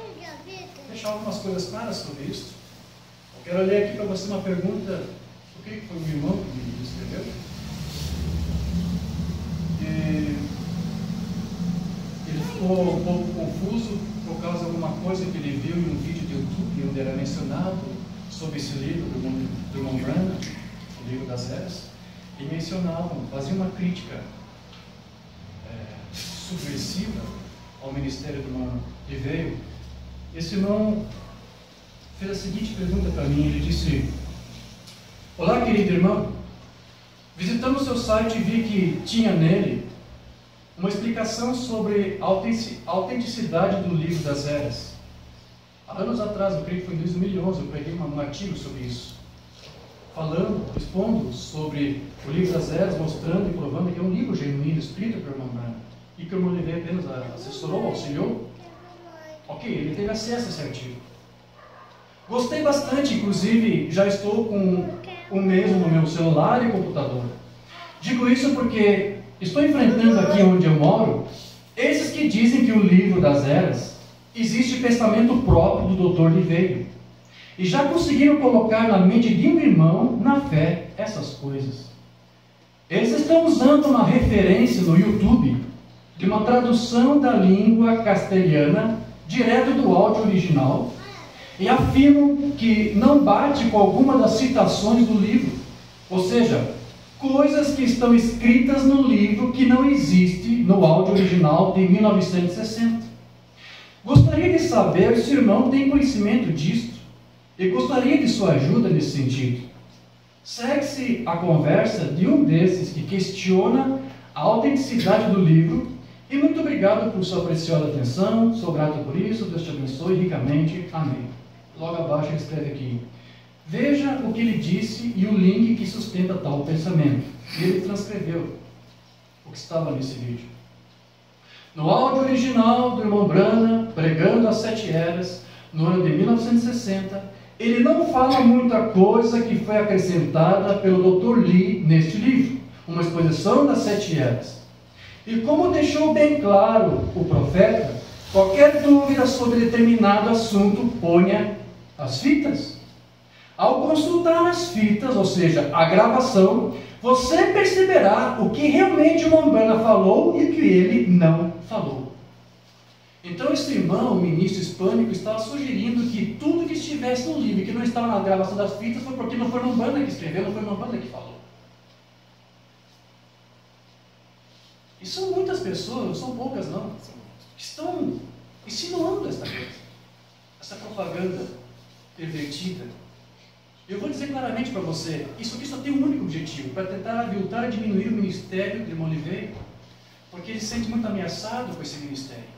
deixar algumas coisas claras sobre isso. Eu quero ler aqui para você uma pergunta, o que foi o meu irmão que me escreveu. E ele ficou um pouco confuso por causa de alguma coisa que ele viu em um vídeo de YouTube onde era mencionado sobre esse livro do irmão Branham, o livro das Eras, e mencionavam, faziam uma crítica subversiva ao ministério do irmão Oliveira. Esse irmão fez a seguinte pergunta para mim, ele disse: olá, querido irmão, visitando o seu site e vi que tinha nele uma explicação sobre a autenticidade do livro das Eras. Há anos atrás, eu creio que foi em 2011, eu peguei um artigo sobre isso, expondo sobre o livro das Eras, mostrando e provando que é um livro genuíno, escrito pelo irmão Branham, e que o irmão Oliveira apenas assessorou, auxiliou. Ok, ele teve acesso a esse artigo. Gostei bastante, inclusive já estou com o mesmo no meu celular e computador. Digo isso porque estou enfrentando aqui onde eu moro esses que dizem que o livro das eras existe pensamento próprio do Dr. Liveiro. E já conseguiram colocar na mente de um irmão, na fé, essas coisas. Eles estão usando uma referência no YouTube de uma tradução da língua castelhana direto do áudio original e afirmam que não bate com alguma das citações do livro, ou seja, coisas que estão escritas no livro que não existe no áudio original de 1960. Gostaria de saber se o irmão tem conhecimento disto e gostaria de sua ajuda nesse sentido. Segue-se a conversa de um desses que questiona a autenticidade do livro. E muito obrigado por sua preciosa atenção, sou grato por isso, Deus te abençoe ricamente, amém. Logo abaixo ele escreve aqui: veja o que ele disse e o link que sustenta tal pensamento. E ele transcreveu o que estava nesse vídeo. No áudio original do irmão Branham, pregando as 7 eras, no ano de 1960, ele não fala muita coisa que foi acrescentada pelo Dr. Lee neste livro, uma exposição das 7 eras. E como deixou bem claro o profeta, qualquer dúvida sobre determinado assunto, ponha as fitas. Ao consultar as fitas, ou seja, a gravação, você perceberá o que realmente o Mombana falou e o que ele não falou. Então esse irmão, o ministro hispânico, estava sugerindo que tudo que estivesse no livro e que não estava na gravação das fitas foi porque não foi Mombana que escreveu, não foi Mombana que falou. E são muitas pessoas, não são poucas não, que estão insinuando esta coisa, essa propaganda pervertida. Eu vou dizer claramente para você, isso aqui só tem um único objetivo, para tentar aviltar e diminuir o ministério de irmão Liveiro, porque ele se sente muito ameaçado com esse ministério.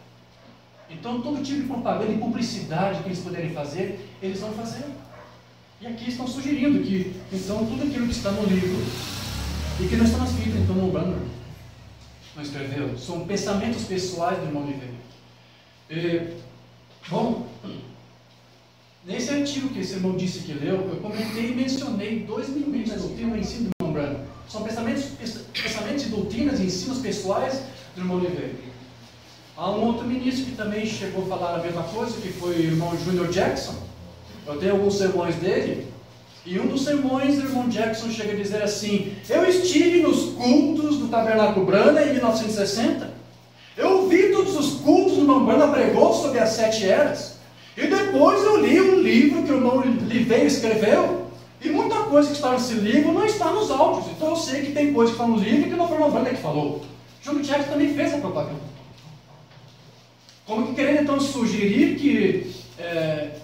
Então todo tipo de propaganda e publicidade que eles puderem fazer, eles vão fazer. E aqui estão sugerindo que, então, tudo aquilo que está no livro, e que não está nas fitas, então no banner, não escreveu, são pensamentos pessoais do irmão Liveiro. Bom, nesse artigo que esse irmão disse que leu, eu comentei e mencionei 2 elementos da doutrina do ensino do irmão Branham. São pensamentos e doutrinas e ensinos pessoais do irmão Liveiro. Há um outro ministro que também chegou a falar a mesma coisa, que foi o irmão Junior Jackson. Eu tenho alguns sermões dele, e um dos sermões o irmão Jackson chega a dizer assim: eu estive nos cultos do Tabernáculo Branham em 1960, eu ouvi todos os cultos do irmão Branham pregou sobre as 7 eras, e depois eu li um livro que o irmão Liveiro escreveu, e muita coisa que está nesse livro não está nos áudios, então eu sei que tem coisa que está no livro que não foi o irmão Branham que falou. Junior Jackson também fez a propaganda. Como que querendo então sugerir que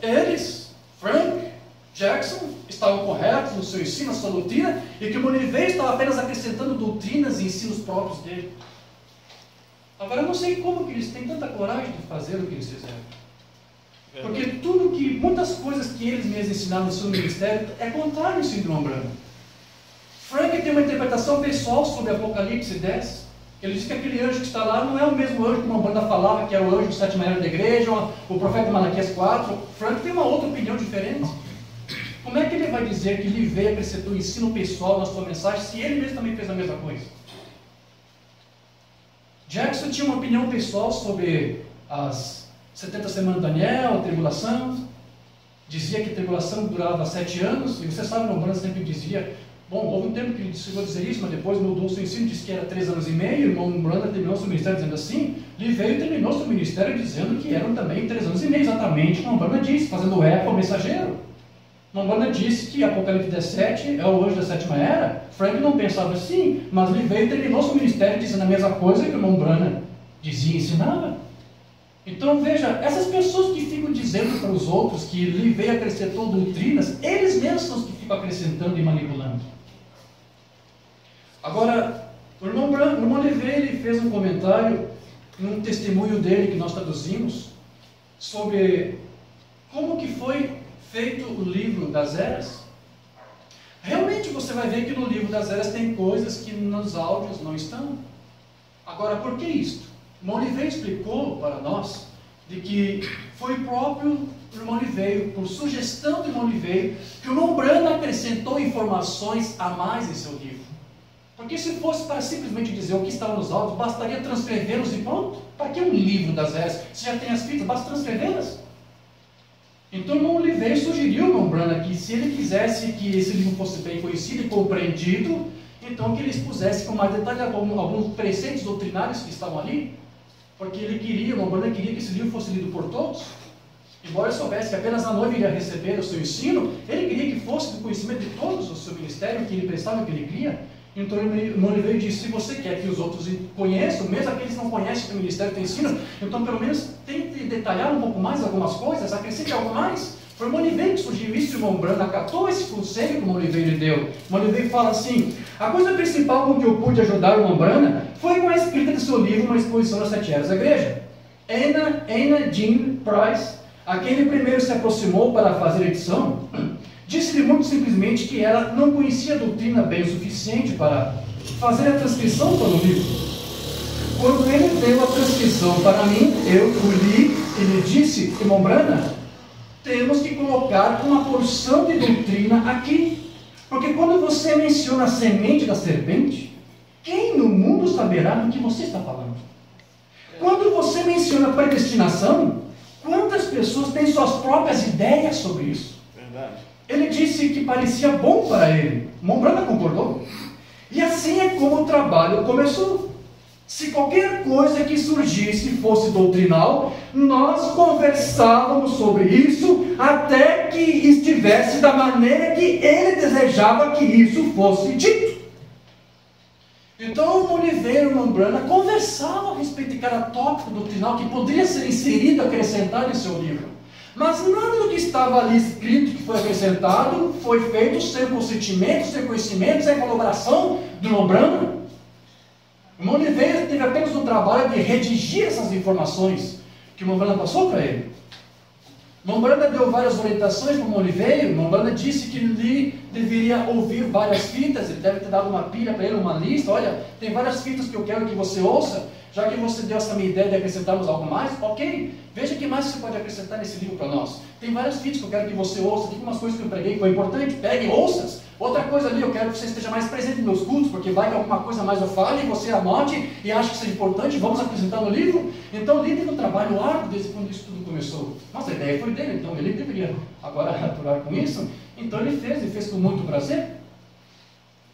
eles, Frank, Jackson, estavam corretos no seu ensino, na sua doutrina, e que o Liveiro estava apenas acrescentando doutrinas e ensinos próprios dele. Agora eu não sei como que eles têm tanta coragem de fazer o que eles fizeram. Porque muitas coisas que eles mesmos ensinaram no seu ministério é contrário ao ensino do irmão Branham. Frank tem uma interpretação pessoal sobre Apocalipse 10. Ele diz que aquele anjo que está lá não é o mesmo anjo que uma banda falava, que era o anjo do 7ª era da igreja, o profeta Malaquias 4. Frank tem uma outra opinião diferente. Como é que ele vai dizer que Liveiro acrescentou ensino pessoal na sua mensagem, se ele mesmo também fez a mesma coisa? Jackson tinha uma opinião pessoal sobre as 70 semanas de Daniel, a tribulação. Dizia que a tribulação durava 7 anos, e você sabe, o Branham sempre dizia... Bom, houve um tempo que ele chegou a dizer isso, mas depois mudou o seu ensino, disse que era 3 anos e meio, o irmão Branham terminou seu ministério dizendo assim, Liveiro terminou seu ministério dizendo que eram também 3 anos e meio, exatamente como o Branham disse, fazendo eco ao mensageiro. O Branham disse que Apocalipse 17 é o anjo da 7ª era. Frank não pensava assim, mas Liveiro terminou seu ministério dizendo a mesma coisa que o irmão Branham dizia e ensinava. Então veja, essas pessoas que ficam dizendo para os outros que Liveiro acrescentou doutrinas, eles mesmos são os que ficam acrescentando e manipulando. Agora, o irmão Liveiro ele fez um comentário, num testemunho dele que nós traduzimos, sobre como que foi feito o livro das eras. Realmente você vai ver que no livro das eras tem coisas que nos áudios não estão. Agora, por que isto? O irmão Liveiro explicou para nós de que Foi o próprio irmão Oliveira, por sugestão do irmão Oliveira, que o irmão Branham acrescentou informações a mais em seu livro. Porque se fosse para simplesmente dizer o que estava nos autos, bastaria transcrevê-los e pronto. Para que um livro das eras? Se já tem as fitas, basta transcrevê-las. Então o irmão Oliveira sugeriu ao irmão Branham que, se ele quisesse que esse livro fosse bem conhecido e compreendido, então que ele expusesse com mais detalhe alguns preceitos doutrinários que estavam ali, porque ele queria, o irmão Branham queria que esse livro fosse lido por todos. Embora ele soubesse que apenas a noiva iria receber o seu ensino, ele queria que fosse do conhecimento de todos o seu ministério, que ele prestava e que ele cria. Então o irmão Oliveira disse: se você quer que os outros conheçam, mesmo aqueles que não conhecem o que o ministério tem ensino, então pelo menos tente detalhar um pouco mais algumas coisas, acrescente algo mais. Foi o irmão Oliveira que surgiu isso, o irmão Branham acatou esse conselho que o irmão Oliveira lhe deu. O irmão Oliveira fala assim: a coisa principal com que eu pude ajudar o irmão Branham foi com a escrita de seu livro, Uma Exposição das 7 Eras da Igreja. Anna Jean Price, a quem ele primeiro se aproximou para fazer a edição, disse-lhe muito simplesmente que ela não conhecia a doutrina bem o suficiente para fazer a transcrição para o livro. Quando ele deu a transcrição para mim, eu o li e lhe disse: irmão Branham, temos que colocar uma porção de doutrina aqui, porque quando você menciona a semente da serpente, quem no mundo saberá do que você está falando? Quando você menciona predestinação, quantas pessoas têm suas próprias ideias sobre isso? Verdade. Ele disse que parecia bom para ele. Irmão Branham concordou. E assim é como o trabalho começou. Se qualquer coisa que surgisse fosse doutrinal, nós conversávamos sobre isso até que estivesse da maneira que ele desejava que isso fosse dito. Então o Oliveira e o irmão Branham conversavam a respeito de cada tópico doutrinal que poderia ser inserido, acrescentado em seu livro. Mas nada do que estava ali escrito, que foi acrescentado, foi feito sem consentimento, sem conhecimento, sem colaboração do irmão Branham. O irmão Oliveira teve apenas o trabalho de redigir essas informações que o irmão Branham passou para ele. O irmão Branham deu várias orientações para o irmão Oliveira. O irmão Branham disse que ele deveria ouvir várias fitas. Ele deve ter dado uma pilha para ele, uma lista. Olha, tem várias fitas que eu quero que você ouça. Já que você deu essa minha ideia de acrescentarmos algo mais, ok. Veja o que mais você pode acrescentar nesse livro para nós. Tem várias fitas que eu quero que você ouça. Tem umas coisas que eu preguei que foi importante. Pegue e ouça. Outra coisa ali, eu quero que você esteja mais presente nos meus cultos, porque vai que alguma coisa mais eu fale, você anote e acha que seja importante, vamos apresentar no livro. Então o líder no trabalho árduo desde quando isso tudo começou. Nossa, a ideia foi dele, então ele deveria agora atuar com isso. Então ele fez com muito prazer.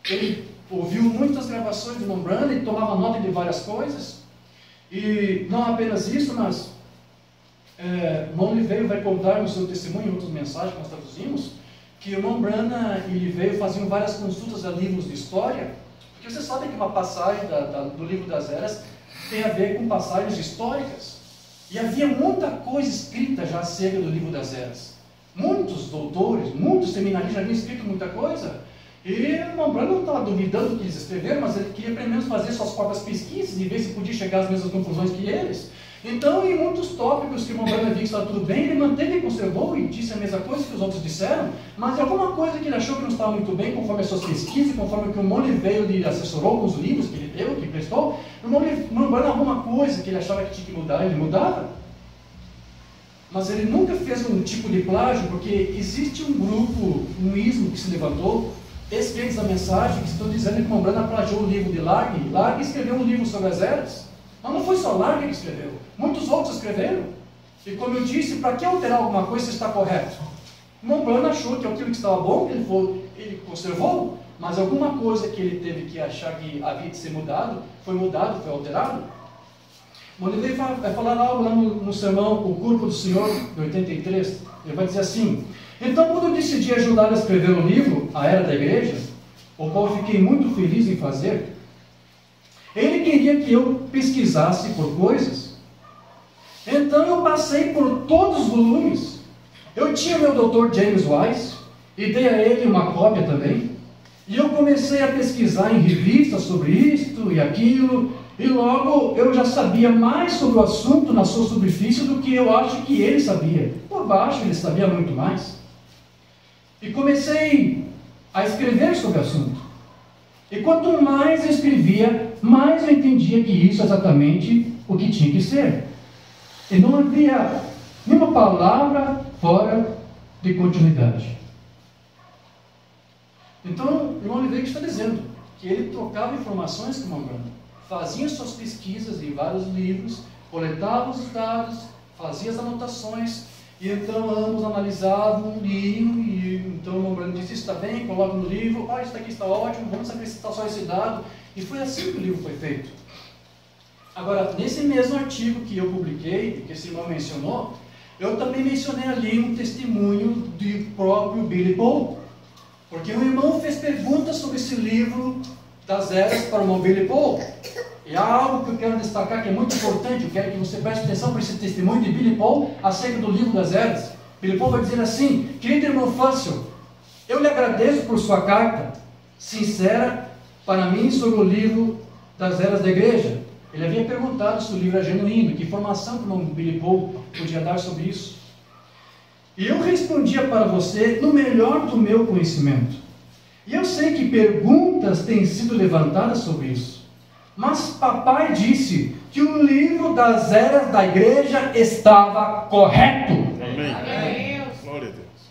Ele ouviu muitas gravações do irmão Branham, ele tomava nota de várias coisas. E não apenas isso, mas o irmão Oliveira vai contar no seu testemunho, em outras mensagens que nós traduzimos, que o irmão Branham e Oliveira faziam várias consultas a livros de história, porque você sabe que uma passagem do livro das eras tem a ver com passagens históricas, e havia muita coisa escrita já acerca do livro das eras. Muitos doutores, muitos seminaristas já haviam escrito muita coisa, e o irmão Branham não estava duvidando do que eles escreveram, mas ele queria pelo menos fazer suas próprias pesquisas e ver se podia chegar às mesmas conclusões que eles. Então, em muitos tópicos que o irmão Branham via que estava tudo bem, ele manteve e conservou e disse a mesma coisa que os outros disseram, mas em alguma coisa que ele achou que não estava muito bem, conforme as suas pesquisas, conforme o que o irmão Oliveira lhe assessorou com os livros que ele deu, que prestou, o irmão Branham, alguma coisa que ele achava que tinha que mudar, ele mudava. Mas ele nunca fez um tipo de plágio, porque existe um grupo, um ismo que se levantou, escritos da mensagem, que estão dizendo que o irmão Branham plagiou o livro de Largue. Largue escreveu um livro sobre as eras. Mas não foi só Largue que escreveu, muitos outros escreveram. E como eu disse, para que alterar alguma coisa se está correto? O irmão Branham achou que aquilo que estava bom, ele conservou, mas alguma coisa que ele teve que achar que havia de ser mudado, foi alterado. O Oliveira vai falar algo lá no sermão O Corpo do Senhor, de 83. Ele vai dizer assim: então, quando eu decidi ajudar a escrever o livro, A Era da Igreja, o qual fiquei muito feliz em fazer, ele queria que eu pesquisasse por coisas. Então eu passei por todos os volumes. Eu tinha meu doutor James Wise e dei a ele uma cópia também. E eu comecei a pesquisar em revistas sobre isto e aquilo. E logo eu já sabia mais sobre o assunto na sua superfície do que eu acho que ele sabia. Por baixo ele sabia muito mais. E comecei a escrever sobre o assunto. E quanto mais eu escrevia, mais eu entendia que isso é exatamente o que tinha que ser. E não havia nenhuma palavra fora de continuidade. Então, o irmão Oliveira está dizendo que ele trocava informações com o irmão Branham, fazia suas pesquisas em vários livros, coletava os dados, fazia as anotações, e então ambos analisavam, liam, e então o irmão Branham disse: isso está bem, coloca no livro, isso aqui está ótimo, vamos acrescentar só esse dado, e foi assim que o livro foi feito. Agora, nesse mesmo artigo que eu publiquei, que esse irmão mencionou, eu também mencionei ali um testemunho do próprio Billy Paul, porque o irmão fez perguntas sobre esse livro das eras para o irmão Billy Paul. E há algo que eu quero destacar que é muito importante, eu quero que você preste atenção para esse testemunho de Billy Paul acerca do livro das eras. Billy Paul vai dizer assim: querido irmão Fácil, eu lhe agradeço por sua carta sincera para mim sobre o livro das eras da igreja. Ele havia perguntado se o livro é genuíno, que informação que o irmão Billy Paul podia dar sobre isso. E eu respondia para você no melhor do meu conhecimento. E eu sei que perguntas têm sido levantadas sobre isso. Mas papai disse que o livro das eras da igreja estava correto. Amém. Glória a Deus.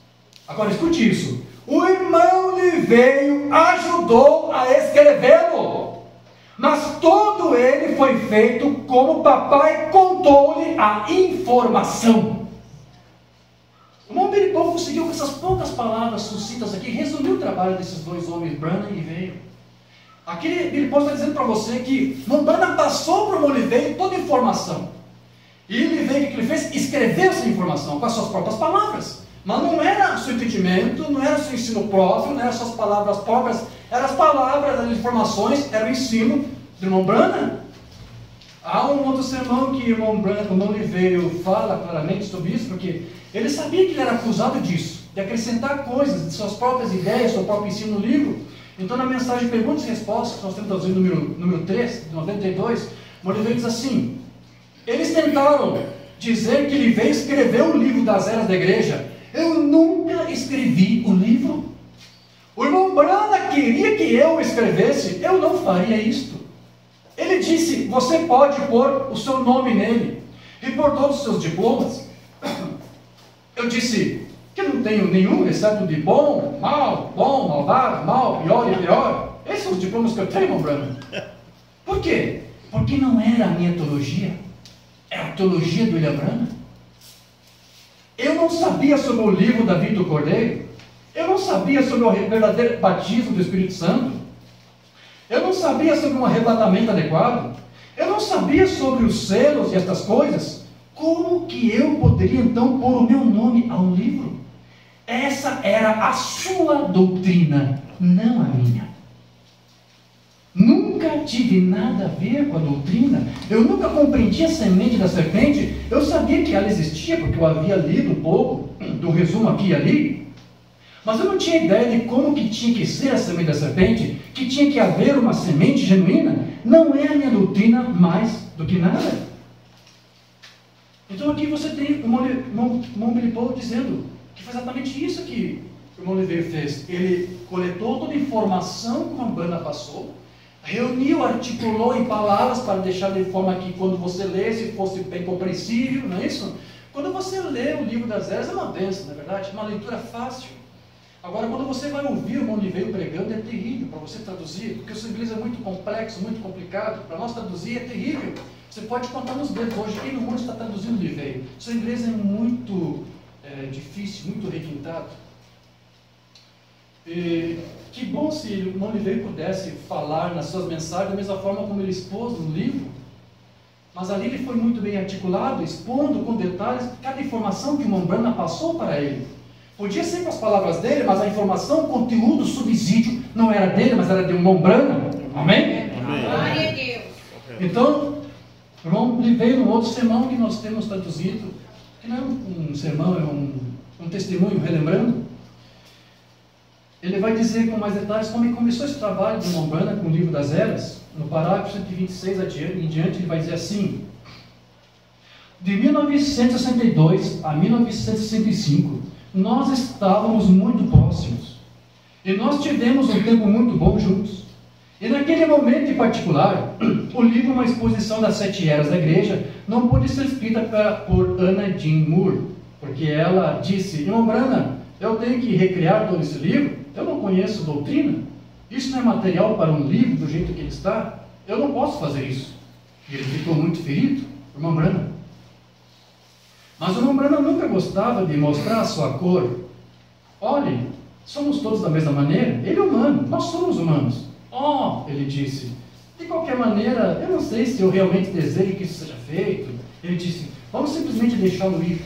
Agora escute isso. O irmão lhe veio, ajudou a escrevê-lo. Mas todo ele foi feito como papai contou-lhe a informação. O irmão Billy Paul conseguiu, com essas poucas palavras sucintas aqui, resumir o trabalho desses dois homens, Branham e Veio. Aqui Billy Paul está dizendo para você que o irmão Branham passou para o irmão Oliveira toda a informação. E ele veio, o que ele fez? Escreveu essa informação com as suas próprias palavras. Mas não era seu entendimento, não era seu ensino próprio, não eram suas palavras próprias, eram as palavras, as informações, era o ensino do irmão Branham. Há um outro sermão que o irmão Oliveira fala claramente sobre isso, porque ele sabia que ele era acusado disso, de acrescentar coisas, de suas próprias ideias, seu próprio ensino no livro. Então, na mensagem Perguntas e Respostas, que nós temos traduzido número 3, de 92, o Oliveira diz assim: eles tentaram dizer que ele veio escrever o livro das eras da igreja. Eu nunca escrevi o livro. O irmão Branham queria que eu escrevesse, eu não faria isto. Ele disse: você pode pôr o seu nome nele e por todos os seus diplomas. Eu disse que eu não tenho nenhum, exceto de bom, malvado, mal, pior e pior. Esses são os diplomas que eu tenho, irmão Branham. Por quê? Porque não era a minha teologia, era a teologia do William Branham. Eu não sabia sobre o livro da vida do Cordeiro. Eu não sabia sobre o verdadeiro batismo do Espírito Santo. Eu não sabia sobre um arrebatamento adequado. Eu não sabia sobre os selos e estas coisas. Como que eu poderia então pôr o meu nome ao livro? Essa era a sua doutrina, não a minha. Nunca tive nada a ver com a doutrina. Eu nunca compreendi a semente da serpente. Eu sabia que ela existia, porque eu havia lido um pouco do resumo aqui e ali. Mas eu não tinha ideia de como que tinha que ser a semente da serpente, que tinha que haver uma semente genuína. Não é a minha doutrina mais do que nada. Então aqui você tem o irmão Billy Paul dizendo que foi exatamente isso que o irmão Oliveira fez. Ele coletou toda a informação que o irmão Branham passou, reuniu, articulou em palavras para deixar de forma que quando você lesse fosse bem compreensível, não é isso? Quando você lê o livro das eras é uma bênção, na verdade, uma leitura fácil. Agora, quando você vai ouvir o irmão Oliveira pregando, é terrível para você traduzir, porque o seu inglês é muito complexo, muito complicado. Para nós traduzir é terrível. Você pode contar nos dedos hoje quem no mundo está traduzindo o Oliveira. O seu inglês é muito difícil, muito requintado. E que bom se o irmão Oliveira pudesse falar nas suas mensagens da mesma forma como ele expôs no livro. Mas ali ele foi muito bem articulado, expondo com detalhes cada informação que o irmão Branham passou para ele. Podia ser com as palavras dele, mas a informação, o conteúdo, o subsídio não era dele, mas era de um irmão Branham. Amém? Glória a Deus. Então, o irmão Oliveira, num outro sermão que nós temos traduzido, que não é um sermão, é um testemunho relembrando, ele vai dizer com mais detalhes como começou esse trabalho do irmão Branham com o livro das eras. No parágrafo 126 em diante, ele vai dizer assim: de 1962 a 1965, nós estávamos muito próximos, e nós tivemos um tempo muito bom juntos. E naquele momento em particular, o livro Uma Exposição das 7 Eras da Igreja não pôde ser escrita por Anna Jean Moore, porque ela disse: irmão Branham, eu tenho que recriar todo esse livro, eu não conheço doutrina, isso não é material para um livro do jeito que ele está, eu não posso fazer isso. E ele ficou muito ferido, o irmão Branham. Mas o irmão Branham nunca gostava de mostrar a sua cor. Olhe, somos todos da mesma maneira, ele é humano, nós somos humanos. Oh, ele disse, de qualquer maneira, eu não sei se eu realmente desejo que isso seja feito. Ele disse, vamos simplesmente deixá-lo ir.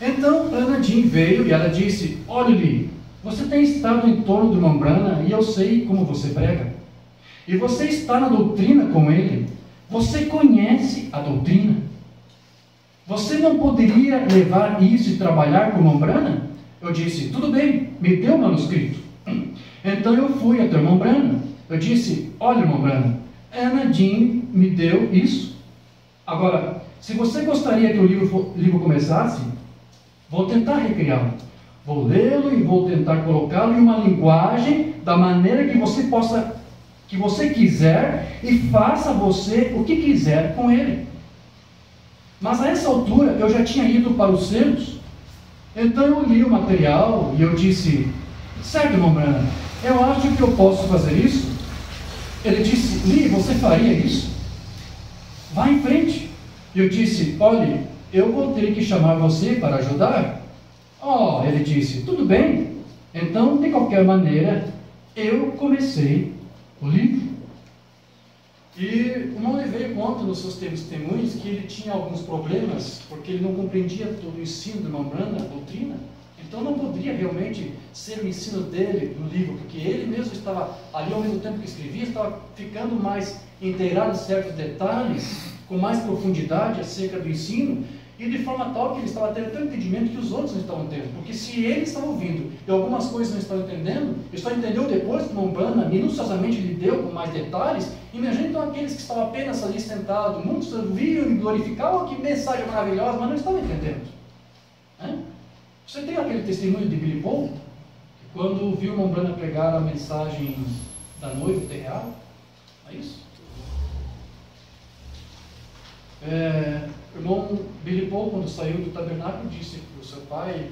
Então, Anna Jean veio e ela disse, olhe, Lee, você tem estado em torno do irmão Branham e eu sei como você prega. E você está na doutrina com ele. Você conhece a doutrina. Você não poderia levar isso e trabalhar com o irmão Branham? Eu disse, tudo bem, me dê o manuscrito. Então eu fui até o irmão Branham. Eu disse, olha, irmão Branham, Anna Jean me deu isso. Agora, se você gostaria que o livro começasse, vou tentar recriá-lo. Vou lê-lo e vou tentar colocá-lo em uma linguagem da maneira que você quiser e faça você o que quiser com ele. Mas a essa altura eu já tinha ido para os selos. Então eu li o material e eu disse, certo, irmão Branham, eu acho que eu posso fazer isso. Ele disse, Lee, você faria isso? Vá em frente. Eu disse, olhe, eu vou ter que chamar você para ajudar. Oh, ele disse, tudo bem. Então, de qualquer maneira, eu comecei o livro. E o irmão Oliveira conta nos seus testemunhos que ele tinha alguns problemas, porque ele não compreendia todo o ensino do irmão Branham, a doutrina. Então não poderia realmente ser o ensino dele no livro, porque ele mesmo estava ali ao mesmo tempo que escrevia, estava ficando mais inteirado em certos detalhes, com mais profundidade acerca do ensino, e de forma tal que ele estava tendo tanto entendimento que os outros não estavam tendo. Porque se ele estava ouvindo e algumas coisas não estavam entendendo, ele só entendeu depois que o irmão Branham minuciosamente lhe deu com mais detalhes. Imagina então aqueles que estavam apenas ali sentados, muitos ouviam e glorificavam, que mensagem maravilhosa, mas não estavam entendendo. Você tem aquele testemunho de Billy Paul, que quando viu o irmão Branham pregar a mensagem da noiva real, é isso? O irmão Billy Paul, quando saiu do tabernáculo, disse para o seu pai,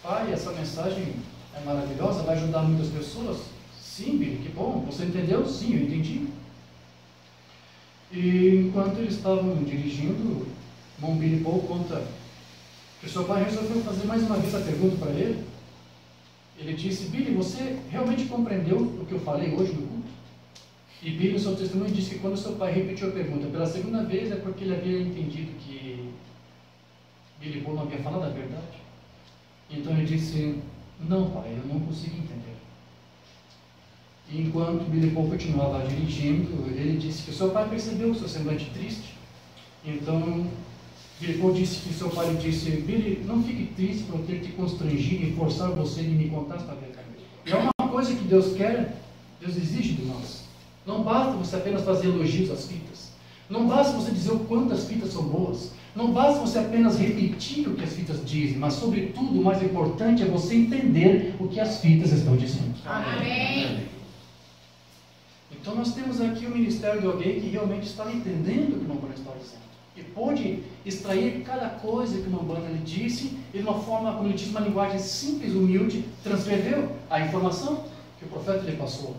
pai, essa mensagem é maravilhosa, vai ajudar muitas pessoas? Sim, Billy, que bom, você entendeu? Sim, eu entendi. E enquanto eles estavam dirigindo, o irmão Billy Paul conta que o seu pai resolveu fazer mais uma vez a pergunta para ele. Ele disse, Billy, você realmente compreendeu o que eu falei hoje no culto? E Billy, no seu testemunho, disse que quando seu pai repetiu a pergunta pela segunda vez, é porque ele havia entendido que Billy Paul não havia falado a verdade. Então ele disse, não, pai, eu não consigo entender. E enquanto Billy Paul continuava dirigindo, ele disse que o seu pai percebeu o seu semblante triste. Então Billy Paul disse que seu pai lhe disse, Billy, não fique triste por eu ter te constrangido e forçar você de me contar esta verdade. É uma coisa que Deus quer, Deus exige de nós. Não basta você apenas fazer elogios às fitas. Não basta você dizer o quanto as fitas são boas. Não basta você apenas repetir o que as fitas dizem. Mas, sobretudo, o mais importante é você entender o que as fitas estão dizendo. Amém. Então, nós temos aqui o ministério de alguém que realmente está entendendo o que o irmão Branham está dizendo. E pôde extrair cada coisa que o irmão Branham lhe disse, e de uma forma, como ele disse, uma linguagem simples, humilde, transcreveu a informação que o profeta lhe passou.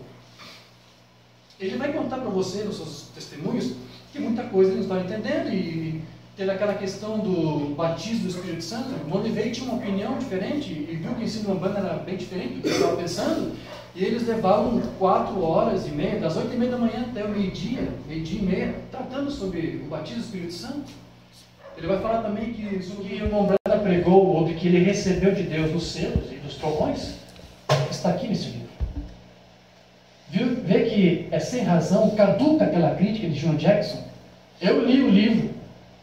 Ele vai contar para você, nos seus testemunhos, que muita coisa ele não está entendendo, e teve aquela questão do batismo do Espírito Santo. O Oliveira tinha uma opinião diferente, e viu que o ensino do Umbanda era bem diferente do que ele estava pensando, e eles levavam 4h30, das 8h30 da manhã até o meio-dia e meia, tratando sobre o batismo do Espírito Santo. Ele vai falar também que sobre o que o irmão Branham pregou, ou do que ele recebeu de Deus dos selos e dos trovões, está aqui nesse livro. Vê que é sem razão, caduca aquela crítica de John Jackson. Eu li o livro,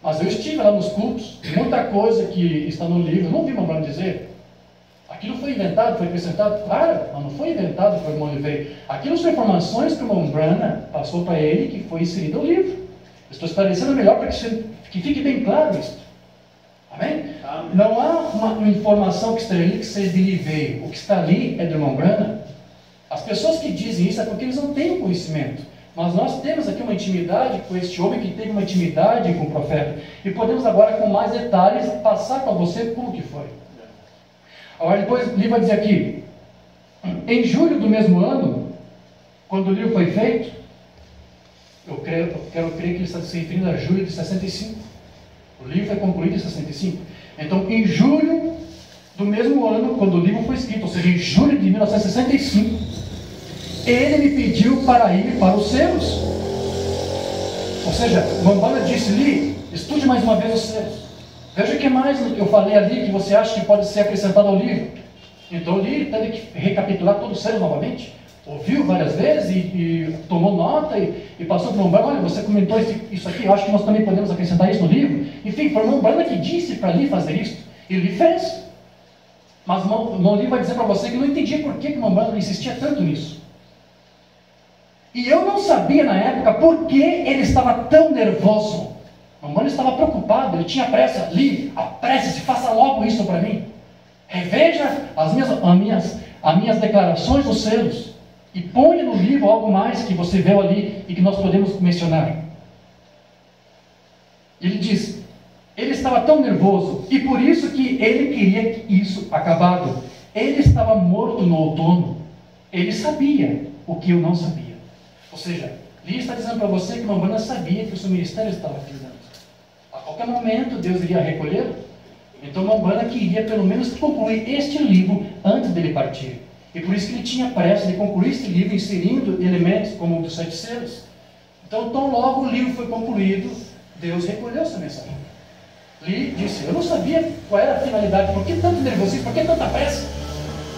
mas eu estive lá nos cultos, e muita coisa que está no livro, eu não vi o irmão Branham dizer. Aquilo foi inventado, foi acrescentado, claro, mas não foi inventado pelo irmão Oliveira. Aquilo são informações que o irmão Branham passou para ele, que foi inserido no livro. Eu estou esclarecendo melhor para que fique bem claro isso. Amém? Amém. Não há uma informação que está ali que seja de Oliveira. O que está ali é do irmão Branham. As pessoas que dizem isso é porque eles não têm o conhecimento. Mas nós temos aqui uma intimidade com este homem que teve uma intimidade com o profeta. E podemos agora, com mais detalhes, passar para você como que foi. Agora depois o livro vai dizer aqui, em julho do mesmo ano, quando o livro foi feito, eu quero crer que ele está se referindo a julho de 65. O livro foi concluído em 65. Então, em julho do mesmo ano, quando o livro foi escrito, ou seja, em julho de 1965, ele me pediu para ir para os selos. Ou seja, Mombana disse, Lee, estude mais uma vez os selos. Veja o que mais eu falei ali que você acha que pode ser acrescentado ao livro. Então Lee teve que recapitular todos os selos novamente. Ouviu várias vezes e tomou nota e passou para o Mombana, olha, você comentou isso aqui, eu acho que nós também podemos acrescentar isso no livro. Enfim, foi o Mombana que disse para Lee fazer isso. E Lee fez. Mas o Lee vai dizer para você que não entendia por que o Mombana insistia tanto nisso. E eu não sabia na época por que ele estava tão nervoso. O Mombana estava preocupado, ele tinha pressa. Lee, apresse-se, faça logo isso para mim. Reveja as minhas declarações dos selos. E ponha no livro algo mais que você viu ali e que nós podemos mencionar. Ele diz, ele estava tão nervoso e por isso que ele queria isso acabado. Ele estava morto no outono. Ele sabia o que eu não sabia. Ou seja, Lee está dizendo para você que Mombana sabia que o seu ministério estava finalizando. A qualquer momento Deus iria recolhê-lo. Então Mombana queria pelo menos concluir este livro antes dele partir. E por isso que ele tinha pressa de concluir este livro, inserindo elementos como o dos 7 selos. Então, tão logo o livro foi concluído, Deus recolheu essa mensagem. Lee disse, eu não sabia qual era a finalidade, por que tanto nervosismo, por que tanta pressa?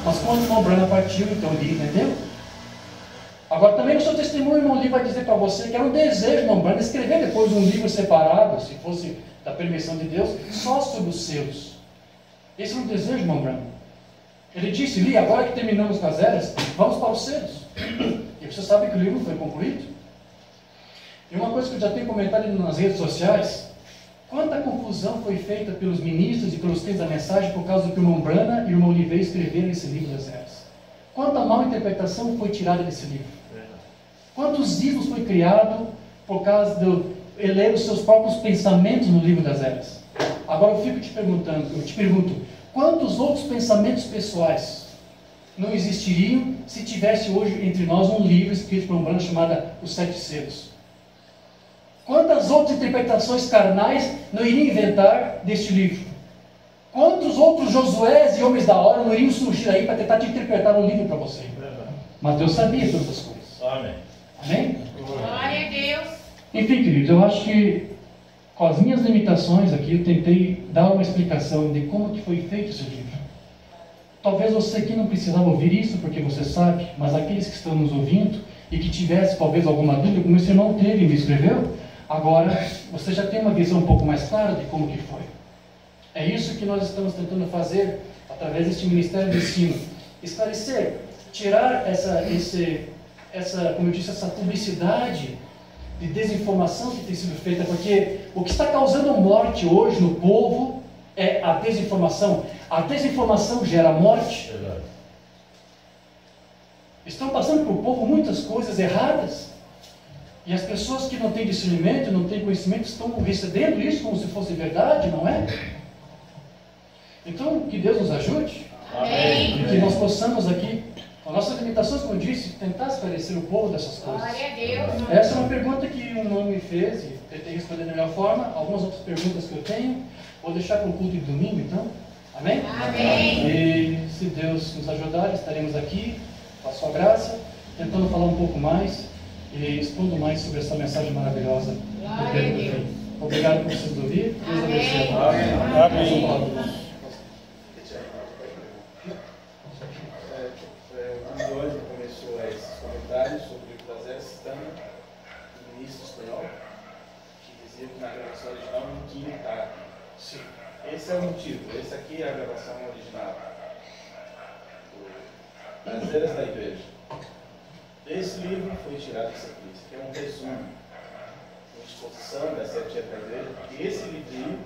Mas quando Mombana partiu, então Lee entendeu. Agora também no seu testemunho, o irmão Lee vai dizer para você que era um desejo de Mombana escrever depois um livro separado, se fosse da permissão de Deus, só sobre os selos. Esse era um desejo de Mombana. Ele disse, Lee, agora que terminamos com as eras, vamos para os selos. E você sabe que o livro foi concluído. E uma coisa que eu já tenho comentado nas redes sociais, quanta confusão foi feita pelos ministros e pelos textos da mensagem por causa do que o irmão Brana e o irmão Oliveira escreveram nesse livro das eras. Quanta mal interpretação foi tirada desse livro. Quantos ismos foi criado por causa de ele ler os seus próprios pensamentos no livro das eras. Agora eu te pergunto, quantos outros pensamentos pessoais não existiriam se tivesse hoje entre nós um livro escrito por um Brana chamado Os 7 Selos? Quantas outras interpretações carnais não iriam inventar deste livro? Quantos outros Josués e homens da hora não iriam surgir aí para tentar te interpretar um livro para você? Mas Deus sabia todas as coisas. Amém. Amém? Glória a Deus. Enfim, queridos, eu acho que com as minhas limitações aqui, eu tentei dar uma explicação de como que foi feito esse livro. Talvez você aqui não precisava ouvir isso, porque você sabe, mas aqueles que estão nos ouvindo e que tivesse talvez alguma dúvida, como esse irmão teve e me escreveu, agora você já tem uma visão um pouco mais clara de como que foi. É isso que nós estamos tentando fazer através deste Ministério de Ensino. Esclarecer, tirar como eu disse, essa publicidade de desinformação que tem sido feita, porque o que está causando morte hoje no povo é a desinformação. A desinformação gera morte. Verdade. Estão passando para o povo muitas coisas erradas. E as pessoas que não têm discernimento, não têm conhecimento, estão recebendo isso como se fosse verdade, não é? Então, que Deus nos ajude. Amém. E que nós possamos aqui, com nossas limitações, como eu disse, tentar esclarecer o povo dessas coisas. Glória a Deus. Essa é uma pergunta que um irmão me fez e tentei responder da melhor forma. Algumas outras perguntas que eu tenho, vou deixar para o culto de domingo, então. Amém? Amém. E se Deus nos ajudar, estaremos aqui, com a sua graça, tentando falar um pouco mais e expondo mais sobre essa mensagem maravilhosa. Glória a Deus. Obrigado por vocês ouvirem. Deus abençoe. Amém. Amém. O hoje começou esses comentários sobre o livro das eras, citando o ministro espanhol, que dizia que na gravação original não tinha tá. Sim. Esse é o motivo, esse aqui é a gravação original das eras da igreja. Esse livro foi tirado disso aqui, esse aqui é um resumo, uma exposição das 7 eras da igreja, e esse livrinho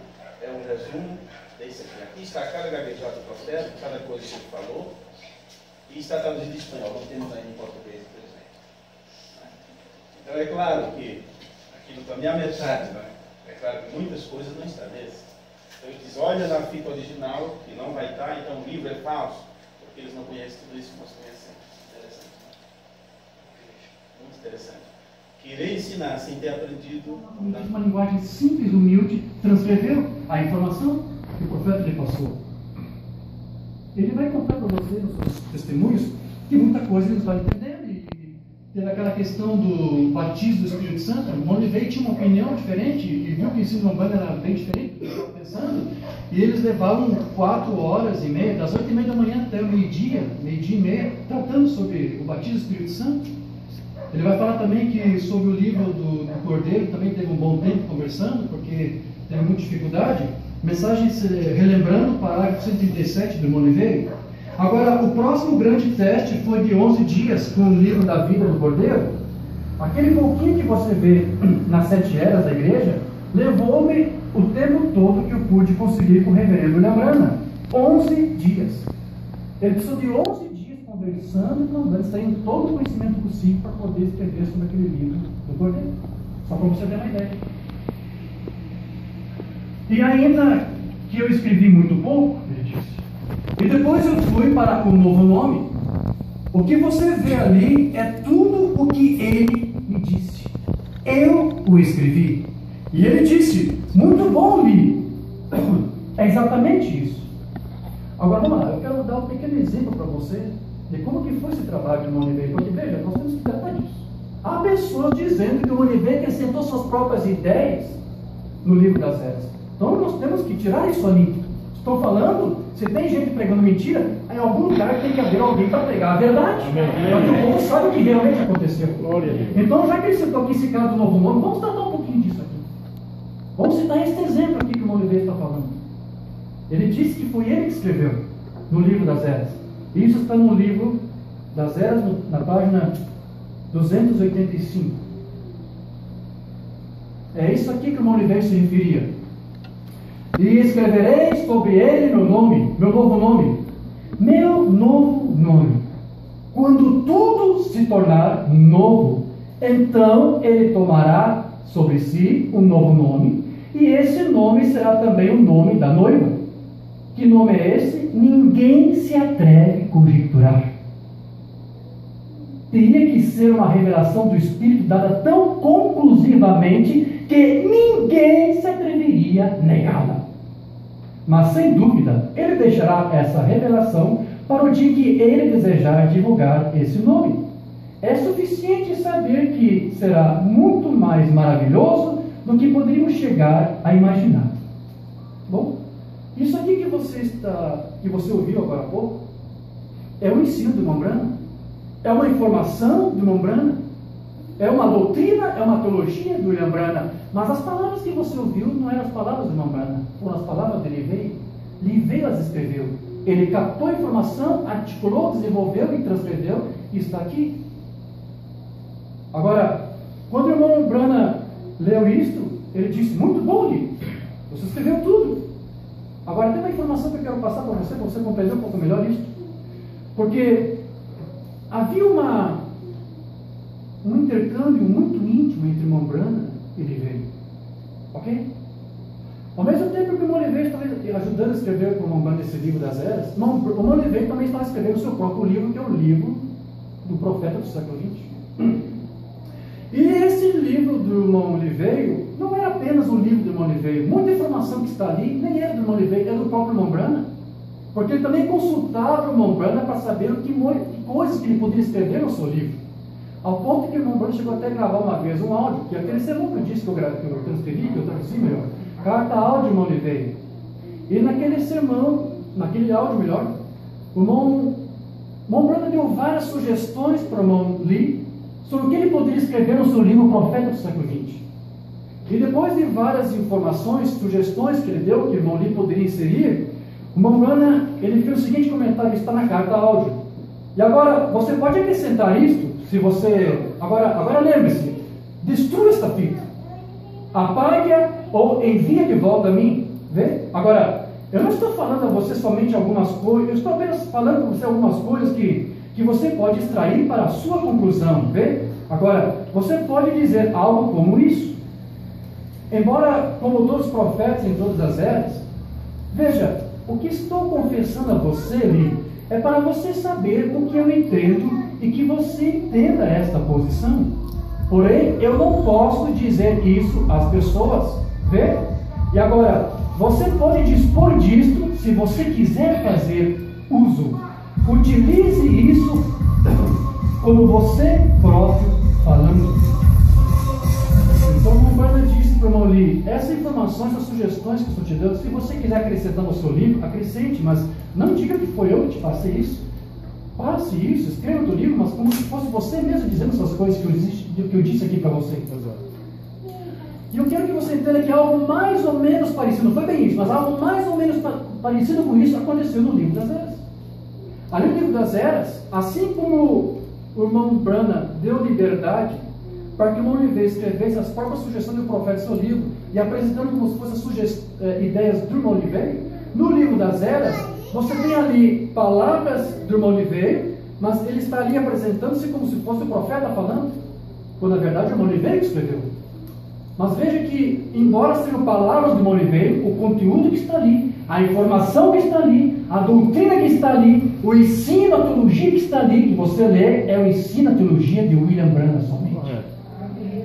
é um resumo desse aqui. Aqui está cada gaguejada do profeta, cada coisa que ele falou. E está traduzido em espanhol, não temos ainda em português, infelizmente. Então é claro que aquilo também é a metade, não é? É claro que muitas coisas não estão nesse. Então eles dizem, olha na fita original, que não vai estar, então o livro é falso, porque eles não conhecem tudo isso que nós conhecemos. Interessante. Muito interessante. Querer ensinar sem ter aprendido. Uma linguagem simples, humilde, transcreveu a informação que o profeta lhe passou. Ele vai contar para você, nos seus testemunhos, que muita coisa eles vão entendendo. E teve aquela questão do batismo do Espírito Santo. O Monivei tinha uma opinião diferente e viu que o ensino de Umbanda era bem diferente do que estava pensando. E eles levavam 4 horas e meia, das 8h30 da manhã até o meio-dia e meia, tratando sobre o batismo do Espírito Santo. Ele vai falar também que sobre o livro do Cordeiro também teve um bom tempo conversando, porque teve muita dificuldade. Mensagem relembrando o parágrafo 137 do Monivei. Agora, o próximo grande teste foi de 11 dias com o livro da vida do Cordeiro. Aquele pouquinho que você vê nas 7 eras da igreja, levou-me o tempo todo que eu pude conseguir com o reverendo William Branham. 11 dias. Ele precisou de 11 dias conversando e mandando, extraindo todo o conhecimento possível para poder escrever sobre aquele livro do Cordeiro. Só para você ter uma ideia. E ainda que eu escrevi muito pouco, ele disse. E depois eu fui para o novo nome. O que você vê ali é tudo o que ele me disse. Eu o escrevi. E ele disse, muito bom, Li. É exatamente isso. Agora vamos lá, eu quero dar um pequeno exemplo para você de como que foi esse trabalho de Monivei. Porque veja, nós temos que tratar disso. Há pessoas dizendo que o Monivei acrescentou suas próprias ideias no livro das eras. Então nós temos que tirar isso ali. Estou falando, se tem gente pregando mentira, em algum lugar tem que haver alguém para pregar a verdade. Mas o povo sabe o que realmente aconteceu. Então, já que ele citou aqui esse caso do novo nome, vamos tratar um pouquinho disso aqui. Vamos citar este exemplo aqui que o Monivei está falando. Ele disse que foi ele que escreveu no livro das eras. Isso está no livro das eras, na página 285. É isso aqui que o Monivei se referia. E escreverei sobre ele meu nome, meu novo nome. Meu novo nome. Quando tudo se tornar novo, então ele tomará sobre si um novo nome, e esse nome será também o nome da noiva. Que nome é esse? Ninguém se atreve a conjecturar. Teria que ser uma revelação do Espírito dada tão conclusivamente que ninguém se atreveria a negá-la. Mas, sem dúvida, ele deixará essa revelação para o dia que ele desejar divulgar esse nome. É suficiente saber que será muito mais maravilhoso do que poderíamos chegar a imaginar. Bom, isso aqui que você ouviu agora há pouco é o ensino do Irmão Branham, é uma informação do Irmão Branham, é uma doutrina, é uma teologia do William Branham, mas as palavras que você ouviu não eram as palavras do Irmão Branham, foram as palavras de Livei as escreveu. Ele captou a informação, articulou, desenvolveu e transcreveu e está aqui. Agora, quando o Irmão Branham leu isto, ele disse, muito bom, Li, você escreveu tudo. Agora tem uma informação que eu quero passar para você compreender um pouco melhor isso. Porque havia um intercâmbio muito íntimo entre Irmão Branham e Livei. Ok? Ao mesmo tempo que o Monivei estava ajudando a escrever para o Irmão Branham esse livro das eras, o Monivei também estava escrevendo o seu próprio livro, que é o livro do profeta do século XX. E esse livro do Irmão Livei não é apenas um livro do Irmão Livei. Muita informação que está ali nem é do Irmão Livei, é do próprio Irmão Branham. Porque ele também consultava o Irmão Branham para saber que coisas que ele poderia escrever no seu livro. Ao ponto que o Irmão Branham chegou até a gravar uma vez um áudio, que é aquele sermão que eu disse que eu transcrevi, que eu traduzi melhor. Carta áudio, Irmão Livei. E naquele sermão, naquele áudio melhor, o Irmão Branham deu várias sugestões para o Irmão Li sobre o que ele poderia escrever no seu livro Profeta do século XX. E depois de várias informações, sugestões que ele deu, que o Irmão Li poderia inserir, o Irmão Branham, ele fez o seguinte comentário que está na carta áudio. E agora, você pode acrescentar isto, se você... Agora lembre-se, destrua esta fita. Apague-a ou envia de volta a mim. Vê? Agora, eu não estou falando a você somente algumas coisas, eu estou apenas falando para você algumas coisas que que você pode extrair para a sua conclusão, vê? Agora, você pode dizer algo como isso. Embora, como todos os profetas em todas as eras, veja, o que estou confessando a você ali é para você saber o que eu entendo e que você entenda esta posição. Porém, eu não posso dizer isso às pessoas, vê? E agora, você pode dispor disto se você quiser fazer uso. Utilize isso como você próprio falando. Então, o Umbanda disse para o irmão Lee, essas informações, essas sugestões que estou te dando, se você quiser acrescentar no seu livro, acrescente, mas não diga que foi eu que te passei isso. Passe isso, escreva no livro, mas como se fosse você mesmo dizendo essas coisas que eu disse aqui para você. E eu quero que você entenda que algo mais ou menos parecido, não foi bem isso, mas algo mais ou menos parecido com isso aconteceu no livro das eras. Ali no livro das eras, assim como o irmão Branham deu liberdade para que o irmão Oliveira escrevesse as próprias sugestões do profeta em seu livro e apresentando como se fossem ideias do irmão Oliveira, no livro das eras, você tem ali palavras do irmão Oliveira, mas ele está ali apresentando-se como se fosse o profeta falando, quando na verdade o irmão Oliveira que escreveu. Mas veja que, embora sejam palavras do irmão Oliveira, o conteúdo que está ali, a informação que está ali, a doutrina que está ali, o ensino, a teologia que está ali, que você lê, é o ensino, a teologia de William Branham somente.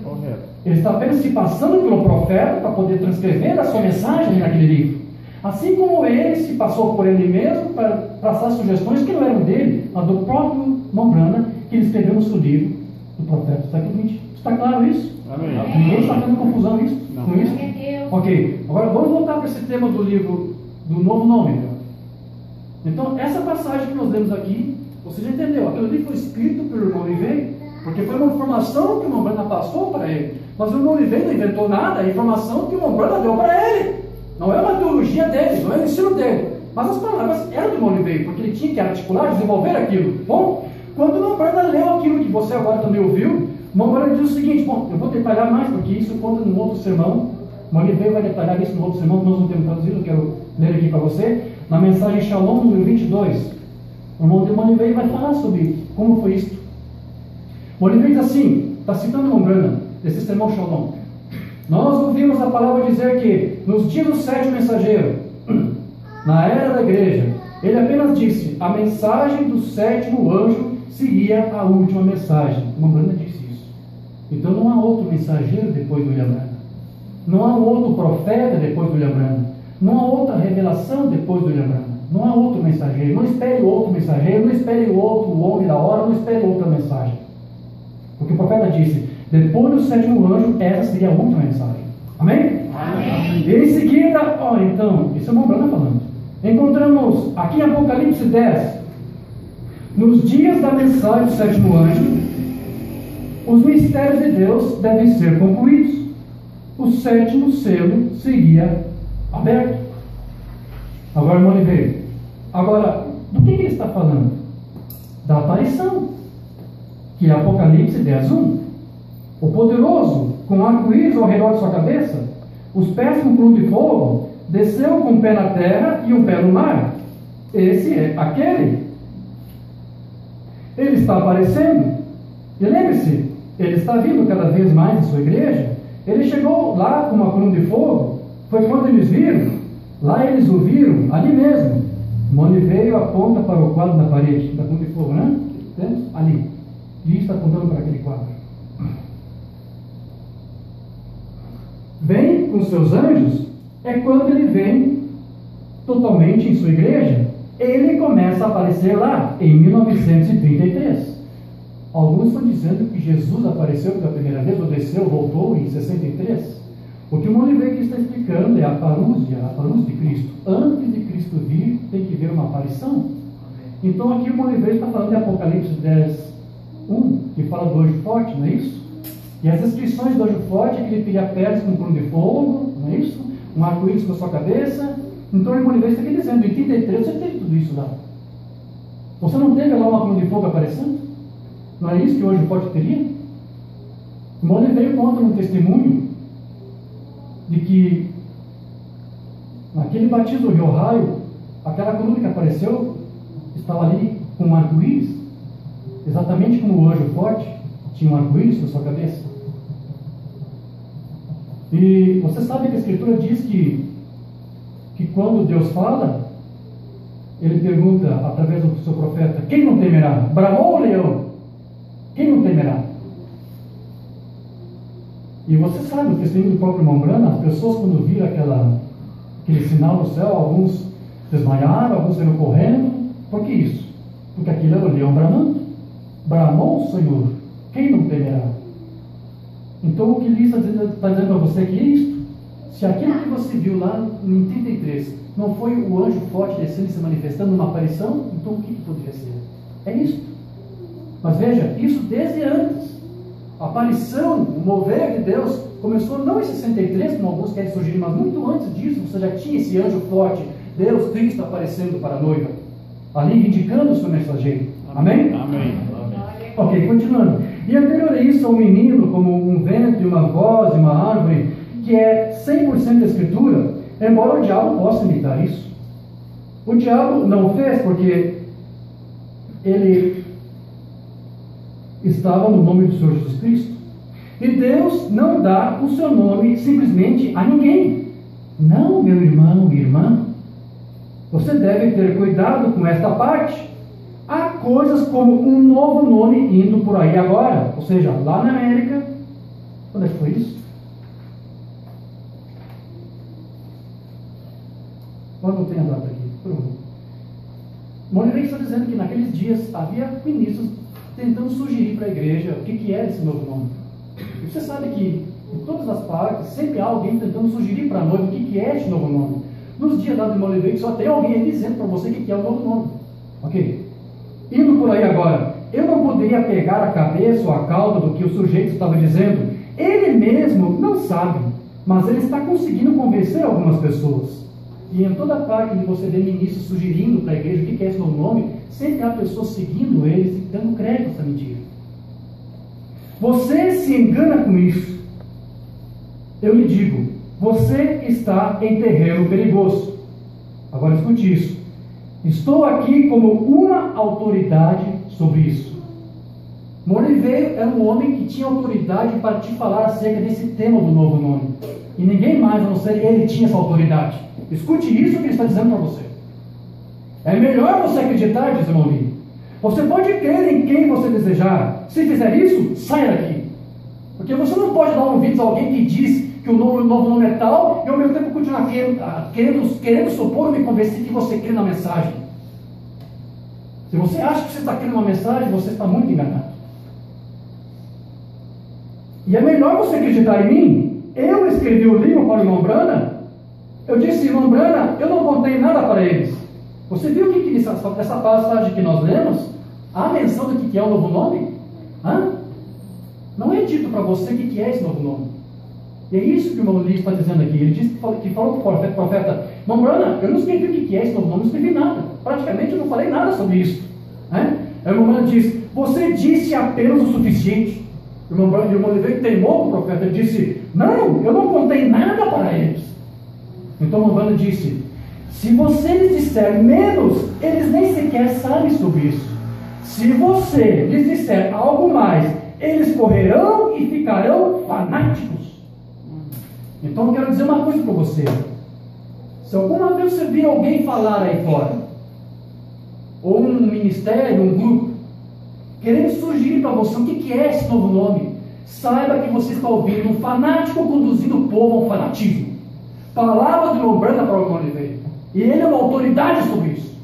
Correto. Ele está apenas se passando pelo profeta para poder transcrever a sua mensagem naquele livro. Assim como ele se passou por ele mesmo para passar sugestões que não eram dele, mas do próprio irmão Branham, que ele escreveu no seu livro, do profeta do século XX. Está claro isso? Amém. Ninguém está tendo confusão com isso? Meu Deus. Ok, agora vamos voltar para esse tema do livro do Novo Nome. Então, essa passagem que nós lemos aqui, você já entendeu? Aquilo ali foi escrito pelo irmão Oliveira, porque foi uma informação que o irmão Branham passou para ele. Mas o irmão Oliveira não inventou nada, é a informação que o irmão Branham deu para ele. Não é uma teologia dele, não é o ensino dele. Mas as palavras eram do irmão Oliveira, porque ele tinha que articular, desenvolver aquilo. Bom, quando o irmão Branham leu aquilo que você agora também ouviu, o irmão Branham diz o seguinte, bom, eu vou detalhar mais, porque isso conta num outro sermão. O irmão Oliveira vai detalhar isso no outro sermão, que nós não temos traduzido, eu quero ler aqui para você. Na mensagem Shalom, número 22, o irmão Oliveira vai falar sobre como foi isso. O Oliveira diz assim, está citando o irmão Branham, desse sermão Shalom. Nós ouvimos a palavra dizer que, nos dias do sétimo mensageiro, na era da igreja, ele apenas disse, a mensagem do sétimo anjo seguia a última mensagem. O irmão Branham disse isso. Então não há outro mensageiro depois do William Branham. Não há outro profeta depois do William Branham. Não há outra revelação depois do William Branham. Não há outro mensageiro. Não espere outro mensageiro, não espere o outro homem da hora, não espere outra mensagem. Porque o profeta disse, depois do sétimo anjo, essa seria a última mensagem. Amém? Amém. E em seguida, olha, então, isso é o irmão Branham falando. Encontramos aqui em Apocalipse 10, nos dias da mensagem do sétimo anjo, os mistérios de Deus devem ser concluídos. O sétimo selo seria aberto. Agora, irmão Oliveira, agora, do que ele está falando? Da aparição, que é Apocalipse 10:1. O poderoso, com arco-íris ao redor de sua cabeça, os pés com crudo de fogo, desceu com um pé na terra e um pé no mar. Esse é aquele. Ele está aparecendo. E lembre-se, ele está vindo cada vez mais em sua igreja. Ele chegou lá com uma coluna de fogo. Foi quando eles viram. Lá eles o viram, ali mesmo. Mone veio aponta para o quadro da parede da coluna de fogo, né? Ali. E está apontando para aquele quadro. Vem com seus anjos, é quando ele vem totalmente em sua igreja. Ele começa a aparecer lá, em 1933. Alguns estão dizendo que Jesus apareceu pela primeira vez, ou desceu, voltou em 63. O que o Oliveira está explicando é a parúzia de Cristo. Antes de Cristo vir, tem que ver uma aparição. Então aqui o Oliveira está falando de Apocalipse 10:1, que fala do anjo forte, não é isso? E as descrições do anjo forte é que ele teria pés com um crudo de fogo, não é isso? Um arco-íris com a sua cabeça. Então o Oliveira está aqui dizendo, em 33 você teve tudo isso lá. Você não teve lá uma coluna de fogo aparecendo? Não é isso que o anjo forte teria? O Oliveira conta um testemunho de que naquele batismo do Rio Raio, aquela coluna que apareceu estava ali com um arco-íris. exatamente como o anjo forte tinha um arco-íris na sua cabeça. E você sabe que a Escritura diz que quando Deus fala, Ele pergunta através do seu profeta: quem não temerá? Bramou o leão? Quem não temerá? E você sabe, o testemunho do próprio irmão Branham, as pessoas quando viram aquele sinal no céu, alguns desmaiaram, alguns saíram correndo. Por que isso? Porque aquilo era o leão bramando. Bramou o Senhor, quem não temerá? Então o que ele está dizendo para você aqui é isto. Se aquilo que você viu lá em 33 não foi o anjo forte descendo e se manifestando numa aparição, então o que poderia ser? É isso. Mas veja, isso desde antes. A aparição, o mover de Deus começou não em 63, como alguns querem sugerir, mas muito antes disso. Você já tinha esse anjo forte, Deus, Cristo aparecendo para a noiva, ali indicando o seu mensageiro. Amém? Amém. Ok, continuando. E anterior a isso, um menino como um vento e uma voz e uma árvore, que é 100% da Escritura, embora o diabo possa imitar isso. O diabo não o fez porque ele estava no nome do Senhor Jesus Cristo. E Deus não dá o seu nome simplesmente a ninguém. Não, meu irmão, minha irmã. Você deve ter cuidado com esta parte. Há coisas como um novo nome indo por aí agora. Ou seja, lá na América. Quando é que foi isso? Mas não tem a data aqui. Por favor. Monique está dizendo que naqueles dias havia ministros tentando sugerir para a igreja o que era esse novo nome. E você sabe que em todas as partes sempre há alguém tentando sugerir para a noiva o que é esse novo nome. Nos dias lá de Monique só tem alguém dizendo para você o que é o novo nome. Ok? Indo por aí agora, eu não poderia pegar a cabeça ou a cauda do que o sujeito estava dizendo. Ele mesmo não sabe, mas ele está conseguindo convencer algumas pessoas. E em toda parte onde você vê ministros sugerindo para a igreja o que é esse novo nome, sempre há pessoas seguindo eles e dando crédito a essa mentira. Você se engana com isso. Eu lhe digo, você está em terreno perigoso. Agora escute isso. Estou aqui como uma autoridade sobre isso. Moriveiro era um homem que tinha autoridade para te falar acerca desse tema do novo nome. E ninguém mais, a não ser ele, tinha essa autoridade. Escute isso que ele está dizendo para você. É melhor você acreditar, diz o irmão Lee. Você pode crer em quem você desejar. Se fizer isso, saia daqui. Porque você não pode dar ouvidos a alguém que diz que o novo nome é tal e ao mesmo tempo continuar querendo supor ou me convencer que você crê na mensagem. Se você acha que você está crendo na mensagem, você está muito enganado. E é melhor você acreditar em mim. Eu escrevi o livro para o irmão Branham. Eu disse, irmão Branham, eu não contei nada para eles. Você viu o que essa passagem que nós lemos? Há menção do que é o novo nome? Hã? Não é dito para você o que é esse novo nome. E é isso que o irmão Lee está dizendo aqui. Ele disse que falou para o profeta, irmão Branham, eu não escrevi o que é esse novo nome, não escrevi nada. Praticamente eu não falei nada sobre isso. Aí o irmão Branham disse, você disse apenas o suficiente. O irmão Lee teimou com o profeta e disse, não, eu não contei nada para eles. Então o irmão Branham disse, se você lhes disser menos, eles nem sequer sabem sobre isso. Se você lhes disser algo mais, eles correrão e ficarão fanáticos. Então eu quero dizer uma coisa para você. Se alguma vez você vir alguém falar aí fora, ou um ministério, um grupo, querendo sugerir para você o que é esse novo nome, saiba que você está ouvindo um fanático conduzindo o povo ao fanatismo. Palavra de Lombranda para o irmão Oliveira. E ele é uma autoridade sobre isso.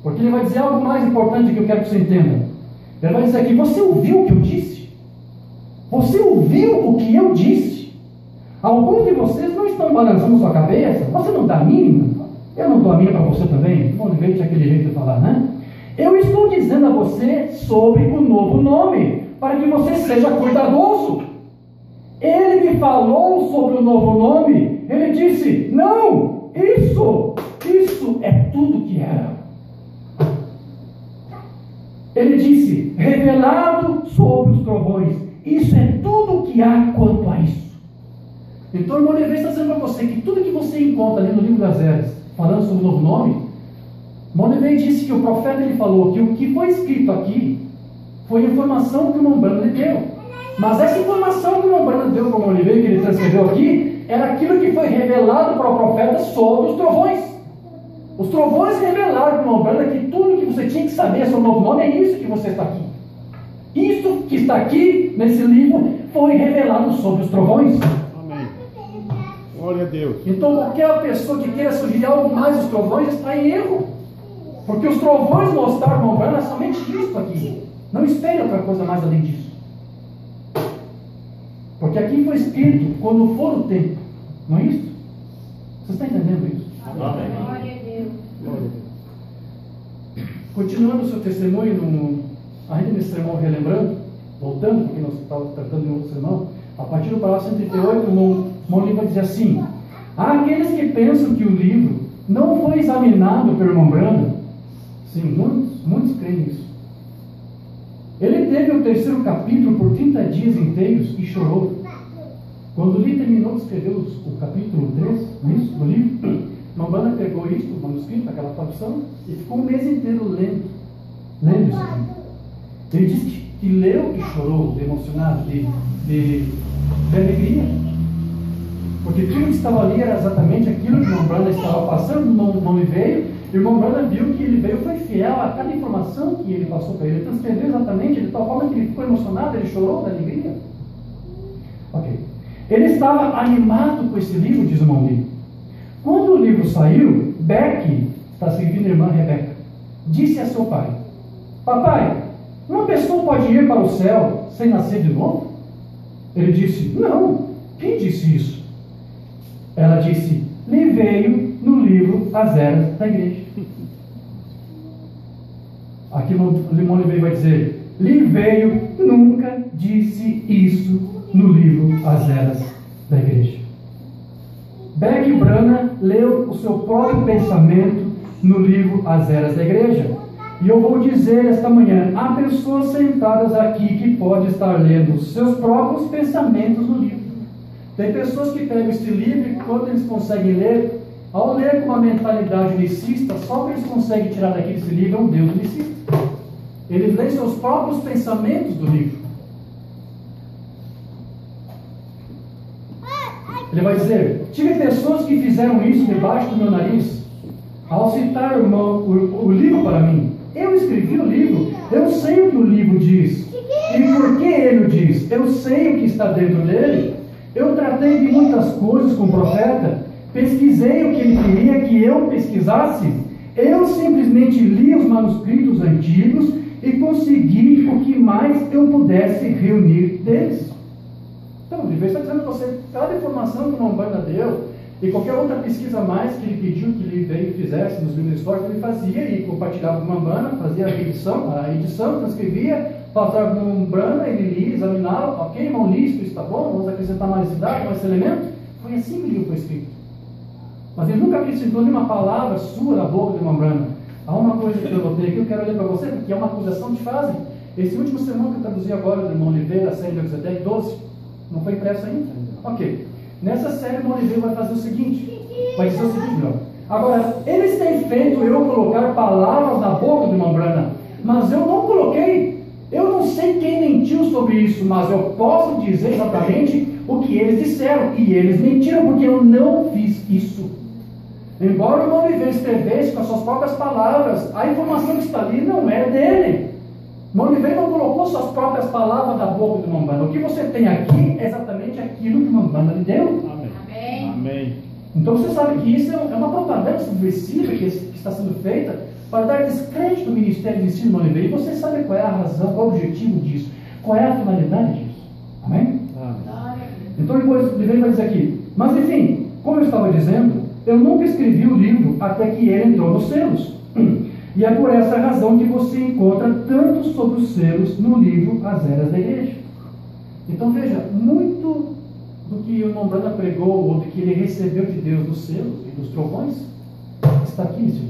Porque ele vai dizer algo mais importante que eu quero que você entenda. Ele vai dizer aqui, você ouviu o que eu disse? Você ouviu o que eu disse? Alguns de vocês não estão balançando sua cabeça? Você não dá a mínima? Eu não dou a mínima para você também? Irmão Oliveira tinha aquele jeito de falar, né? Eu estou dizendo a você sobre o novo nome, para que você seja cuidadoso. Ele me falou sobre o novo nome. Ele disse, não, isso é tudo que era. Ele disse, revelado sobre os trovões. Isso é tudo que há quanto a isso. Então o irmão Oliveira está dizendo para você que tudo que você encontra ali no livro das Eras, falando sobre o novo nome, Monivei disse que o profeta ele falou que o que foi escrito aqui foi a informação que o Mombrana lhe deu. Mas essa informação que o Mombrana deu para o Monivei, que ele transcreveu aqui, era aquilo que foi revelado para o profeta sobre os trovões. Os trovões revelaram para o Mombrana que tudo que você tinha que saber sobre o novo nome é isso que você está aqui. Isso que está aqui nesse livro foi revelado sobre os trovões. Amém. Glória a Deus. Então qualquer pessoa que queira sugerir algo mais dos trovões está em erro. Porque os trovões mostraram para o Mombrana somente isso aqui. Não espere outra coisa mais além disso. Porque aqui foi escrito quando for o tempo. Não é isso? Você está entendendo isso? Amém. Glória a Deus. Glória a Deus. Continuando o seu testemunho, ainda nesse sermão relembrando, voltando, porque nós estávamos tratando de um outro sermão, a partir do parágrafo 138, o Monivei vai dizer assim: há aqueles que pensam que o livro não foi examinado pelo Mombrana. Sim, muitos creem nisso. Ele teve o 3º capítulo por 30 dias inteiros e chorou. Quando Lee terminou de escrever o capítulo 3 do livro, Mombrana pegou isso, o manuscrito, aquela tradução, e ficou um mês inteiro lendo isso aqui. Ele disse que leu e chorou, emocionado, de alegria. Porque tudo que estava ali era exatamente aquilo que Mombrana estava passando, não lhe veio. E o Mombrana viu que ele veio, foi fiel a cada informação que ele passou para ele. Ele transcreveu exatamente, de tal forma que ele ficou emocionado, ele chorou da alegria. Ok. Ele estava animado com esse livro, diz o Monivei. Quando o livro saiu, Becky, está seguindo a irmã Rebeca, disse a seu pai: papai, uma pessoa pode ir para o céu sem nascer de novo? Ele disse: não. Quem disse isso? Ela disse: lhe veio no livro As Eras da Igreja. Aqui o Monivei vai dizer: lhe veio, nunca disse isso no livro As Eras da Igreja. Beck Brana leu o seu próprio pensamento no livro As Eras da Igreja. E eu vou dizer esta manhã: há pessoas sentadas aqui que podem estar lendo os seus próprios pensamentos no livro. Tem pessoas que pegam este livro e quando eles conseguem ler, ao ler com uma mentalidade licista, só que eles conseguem tirar daqui desse livro é um Deus licista. Eles leem seus próprios pensamentos do livro. Ele vai dizer: tive pessoas que fizeram isso debaixo do meu nariz, ao citar o livro para mim. Eu escrevi o livro, eu sei o que o livro diz. E por que ele o diz? Eu sei o que está dentro dele. Eu tratei de muitas coisas com o profeta, pesquisei o que ele queria que eu pesquisasse. Eu simplesmente li os manuscritos antigos e consegui o que mais eu pudesse reunir deles. Então, de vez está dizendo para você, cada informação que o Mombrana deu, e qualquer outra pesquisa mais que ele pediu que ele veio e fizesse nos livros históricos, ele fazia e compartilhava com o Mombrana, fazia a edição, transcrevia, passava com o Mombrana, ele lia, examinava: ok, irmão, isso está bom, vamos acrescentar mais esse dado, mais esse elemento. Foi assim que o livro foi escrito. Mas ele nunca acrescentou nenhuma palavra sua na boca do Mombrana. Há uma coisa que eu notei aqui, eu quero ler para você, porque é uma acusação que fazem. Esse último sermão que eu traduzi agora do irmão Oliveira, a série de Melquisedeque 12, não foi impresso ainda? Ok. Nessa série, o Monivei vai fazer o seguinte: vai dizer o seguinte, não. Agora, eles têm feito eu colocar palavras na boca do Mombrana, mas eu não coloquei. Eu não sei quem mentiu sobre isso, mas eu posso dizer exatamente o que eles disseram. E eles mentiram, porque eu não fiz isso. Embora o Monivei escrevesse com as suas próprias palavras, a informação que está ali não é dele. Monivei não colocou suas próprias palavras na boca do Mombrana. O que você tem aqui é exatamente aquilo que o Mombrana lhe deu. Amém. Amém. Amém. Então você sabe que isso é uma propaganda subversiva que está sendo feita para dar descrédito ao ministério de ensino do Monivei. E você sabe qual é a razão, qual é o objetivo disso, qual é a finalidade disso. Amém? Amém. Então depois ele vai dizer aqui: mas enfim, como eu estava dizendo, eu nunca escrevi o livro até que ele entrou nos selos. E é por essa razão que você encontra tanto sobre os selos no livro As Eras da Igreja. Então veja, muito do que o Mombrana pregou, ou do que ele recebeu de Deus dos selos e dos trovões, está aqui nesse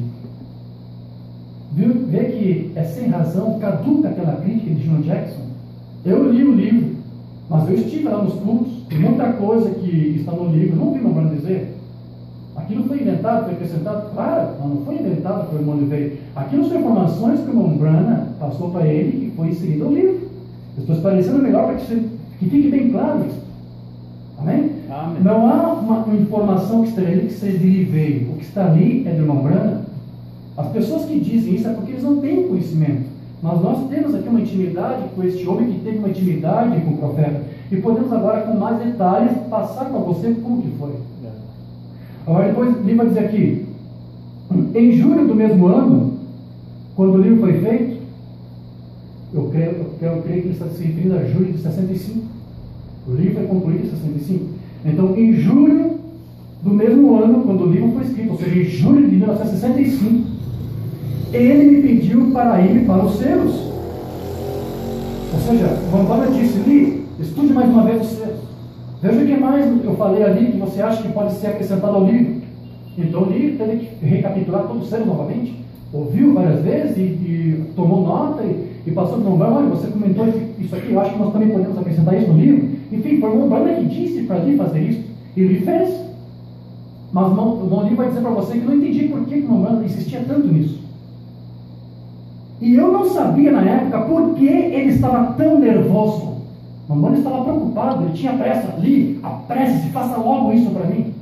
livro. Vê que é sem razão, caduca aquela crítica de John Jackson. Eu li o livro, mas eu estive lá nos cultos, e muita coisa que está no livro, não vi Mombrana dizer. Aquilo foi inventado, foi acrescentado? Claro, não foi inventado, para o irmão Oliveira. Aquilo são informações que o irmão Brana passou para ele, que foi inserido no livro. Eu estou esclarecendo melhor para que fique bem claro isso. Amém? Amém. Não há uma informação que está ali que seja de livreiro. O que está ali é do irmão Brana. As pessoas que dizem isso é porque eles não têm conhecimento. Mas nós temos aqui uma intimidade com este homem que teve uma intimidade com o profeta. E podemos agora, com mais detalhes, passar para você como que foi. Agora depois ele vai dizer aqui, em julho do mesmo ano, quando o livro foi feito, eu creio que ele está se referindo a julho de 65. O livro foi concluído em 65. Então, em julho do mesmo ano, quando o livro foi escrito, ou seja, em julho de 1965, ele me pediu para ir para os selos. Ou seja, Vambana disse, Li, estude mais uma vez os selos. Veja o que mais eu falei ali que você acha que pode ser acrescentado ao livro. Então Li teve que recapitular todo o selo novamente, ouviu várias vezes e tomou nota e passou para o Vambana, olha, você comentou isso aqui, eu acho que nós também podemos acrescentar isso no livro. Enfim, foi o Vambana que disse para Li fazer isso. E ele fez. Mas o Li vai dizer para você que não entendi por que o Vambana insistia tanto nisso. E eu não sabia na época por que ele estava tão nervoso. O Vambana estava preocupado, ele tinha pressa. Li, apresse-se, faça logo isso para mim.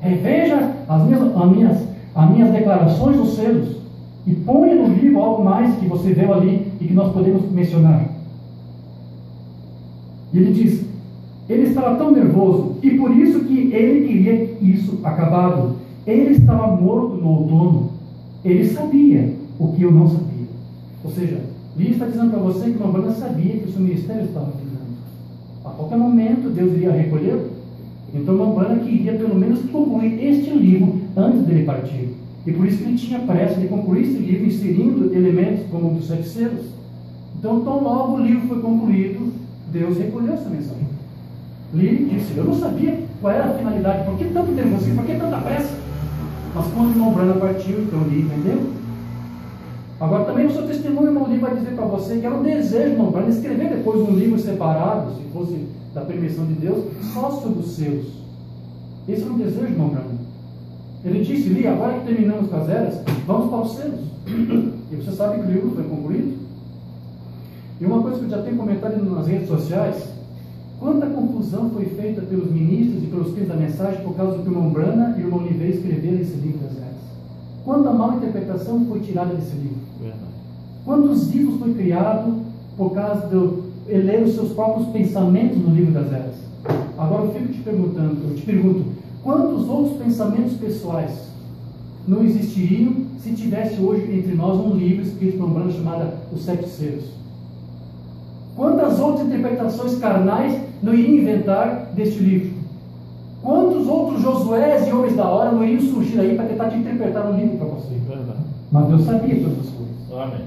Reveja as minhas declarações dos selos e ponha no livro algo mais que você viu ali e que nós podemos mencionar. E ele diz, ele estava tão nervoso e por isso que ele queria isso acabado. Ele estava morto no outono. Ele sabia o que eu não sabia. Ou seja, Li está dizendo para você que o Vambana sabia que o seu ministério estava terminando. A qualquer momento Deus iria recolhê-lo. Então Vambana queria pelo menos concluir este livro antes dele partir. E por isso que ele tinha pressa de concluir este livro, inserindo elementos como o dos 7 selos. Então, tão logo o livro foi concluído, Deus recolheu essa mensagem. Li disse, eu não sabia qual era a finalidade, por que tanto nervosismo, por que tanta pressa? Mas quando o irmão Brana partiu, então Li entendeu. Agora também o seu testemunho, irmão Li, vai dizer para você que era o desejo do irmão Brana escrever depois um livro separado, se fosse da permissão de Deus, só sobre os seus. Esse era o desejo do irmão Brana. Ele disse, Li, agora que terminamos com as eras, vamos para os selos. E você sabe que o livro foi concluído. E uma coisa que eu já tenho comentado nas redes sociais, quanta confusão foi feita pelos ministros e pelos crentes da mensagem por causa do que o irmão Brana e o irmão Oliveira escreveram esse livro das eras. Quanta mal interpretação foi tirada desse livro. Quantos livros foi criado por causa de ele ler os seus próprios pensamentos no livro das eras. Agora eu te pergunto, quantos outros pensamentos pessoais não existiriam se tivesse hoje entre nós um livro escrito por um Brana chamado Os 7 Selos? Quantas outras interpretações carnais não iriam inventar deste livro? Quantos outros Josués e homens da hora não iriam surgir aí para tentar te interpretar um livro para você? Mas Deus sabia todas as coisas. Amém.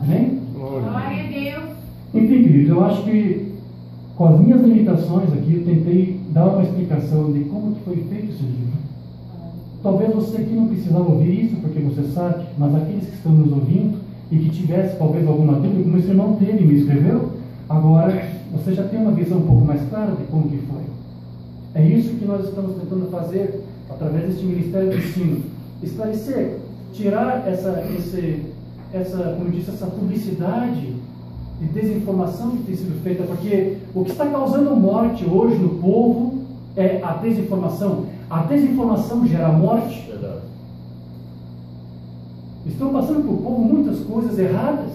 Amém? Glória a Deus. Enfim, queridos, eu acho que com as minhas limitações aqui, eu tentei dar uma explicação de como que foi feito esse livro. Talvez você aqui não precisava ouvir isso, porque você sabe, mas aqueles que estão nos ouvindo e que tivesse talvez alguma dúvida, como esse irmão teve e me escreveu, agora você já tem uma visão um pouco mais clara de como que foi. É isso que nós estamos tentando fazer através deste Ministério do Ensino. Esclarecer, tirar essa publicidade de desinformação que tem sido feita, porque o que está causando morte hoje no povo é a desinformação. A desinformação gera morte. Verdade. Estão passando para o povo muitas coisas erradas.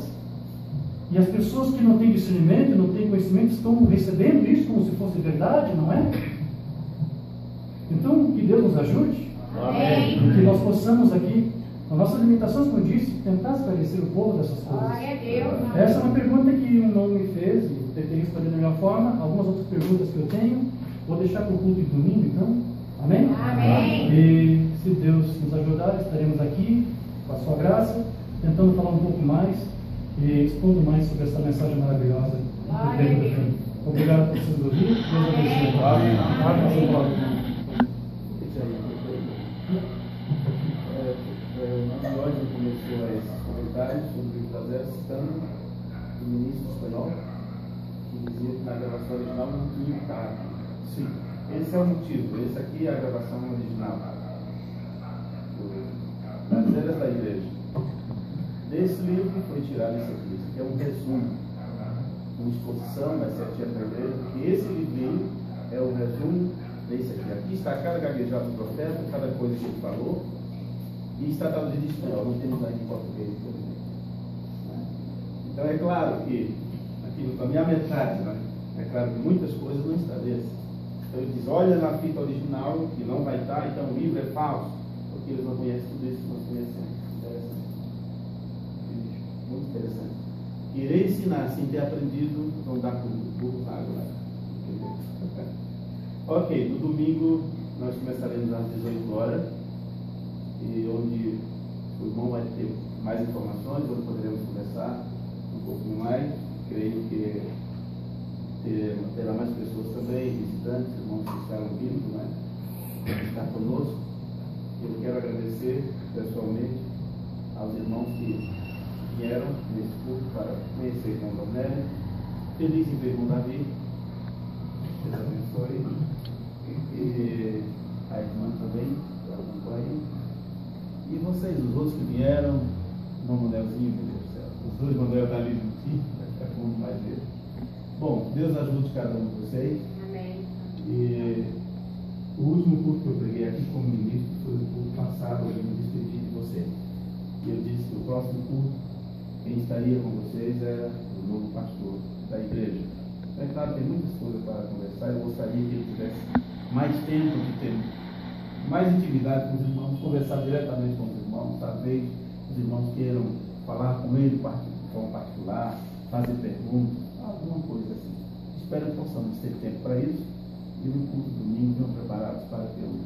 E as pessoas que não têm discernimento, não têm conhecimento, estão recebendo isso como se fosse verdade, não é? Então, que Deus nos ajude. Amém. E que nós possamos aqui, com nossas limitações, como eu disse, tentar esclarecer o povo dessas coisas. Glória a Deus. Essa é uma pergunta que um irmão me fez, e tentei responder da melhor forma. Algumas outras perguntas que eu tenho, vou deixar para o culto de domingo, então. Amém? Amém. E se Deus nos ajudar, estaremos aqui, com a sua graça, tentando falar um pouco mais e expondo mais sobre essa mensagem maravilhosa. Glória a Deus. Obrigado por vocês ouvirem. Deus abençoe. Amém. Na loja começou a esses comentários sobre o prazer citando o ministro espanhol, que dizia que na gravação original não tinha carro. Sim. Esse é o motivo. Esse aqui é a gravação original das eras da igreja. Desse livro foi tirado isso aqui. Isso aqui é um resumo, uma exposição da Certinha da Igreja, porque esse livrinho é o resumo desse aqui. Aqui está cada gaguejado do profeta, cada coisa que ele falou, e está traduzido em espanhol, não temos ainda em português, infelizmente. Então é claro que, aqui na minha metade, né? É claro que muitas coisas não estão desse. Então ele diz, olha na fita original, que não vai estar, então o livro é falso, porque eles não conhecem tudo isso que nós conhecemos. Interessante. Muito interessante. Querer ensinar sem ter aprendido, não dá por água. Ok, no domingo nós começaremos às 18 horas, e onde o irmão vai ter mais informações, onde poderemos conversar um pouquinho mais. Creio que terá mais pessoas também, visitantes, irmãos que estarão vindo, né? Estar conosco. Eu quero agradecer pessoalmente aos irmãos que vieram nesse culto para conhecer o irmão Dornélio. Feliz em ver o irmão Davi. Deus abençoe. E a irmã também, que acompanha. E vocês, os outros que vieram, irmão Manuelzinho, meu Deus do céu. Os dois Manuel da ali no fim, vai ficar com um mais ver. Bom, Deus ajude cada um de vocês. Amém. E o último culto que eu preguei aqui como ministro foi o culto passado, eu me despedi de vocês. E eu disse que o próximo culto, quem estaria com vocês era o novo pastor da igreja. É claro, tem muitas coisas para conversar. Eu gostaria que ele tivesse mais tempo de ter mais intimidade com os irmãos, conversar diretamente com os irmãos. Talvez os irmãos queiram falar com ele de forma particular, fazer perguntas, alguma coisa assim. Espero que possamos ter tempo para isso. E no culto domingo venham preparados para ter um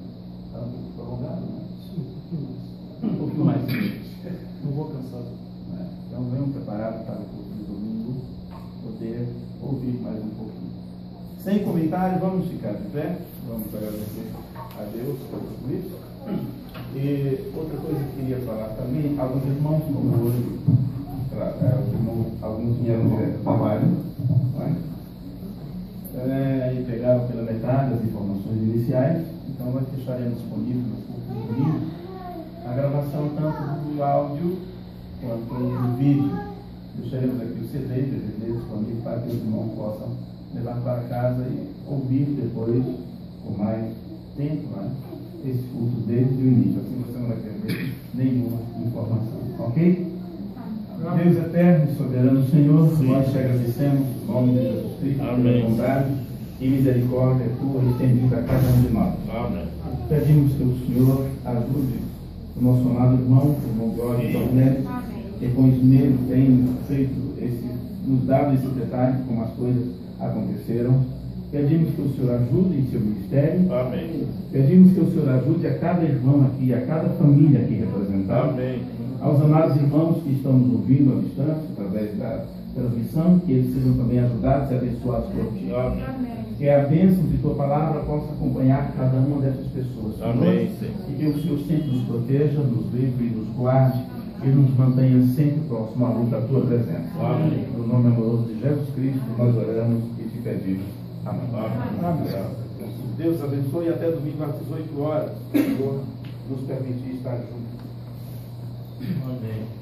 pouco prolongado, né? Sim, Um pouquinho mais. não vou cansar. Né? Então venham preparados para o culto do domingo poder ouvir mais um pouquinho. Sem comentários, vamos ficar de pé. Vamos agradecer a Deus por tudo isso. E outra coisa que eu queria falar também, alguns irmãos, como hoje, alguns vieram direto do trabalho, e pegaram pela metade as informações iniciais. Então nós deixaremos disponível no culto do domingo a gravação tanto do áudio quanto do vídeo. Deixaremos aqui o DVD disponível para que os irmãos possam levar para casa e ouvir depois, com mais tempo, esse culto desde o início. Assim você não vai perder nenhuma informação. Ok? Deus eterno e soberano Senhor, nós te agradecemos em nome de Jesus Cristo, pela bondade e misericórdia tua estendida a cada um de nós. Amém. Pedimos que o Senhor ajude o nosso amado irmão Jorge Dornélio, que com esmero tem nos dado esse detalhe como as coisas aconteceram. Pedimos que o Senhor ajude em seu ministério. Amém. Pedimos que o Senhor ajude a cada irmão aqui, a cada família aqui representada. Amém. Aos amados irmãos que estão nos ouvindo à distância, através da transmissão, que eles sejam também ajudados e abençoados por ti. Amém. Que a bênção de tua palavra possa acompanhar cada uma dessas pessoas. Senhor. Amém. E que o Senhor sempre nos proteja, nos livre e nos guarde e nos mantenha sempre próximo à luz da tua presença. Amém. No nome amoroso de Jesus Cristo, nós oramos e te pedimos. Amém. Amém. Deus abençoe e até domingo às 18 horas. Senhor, nos permitir estar juntos. Amém.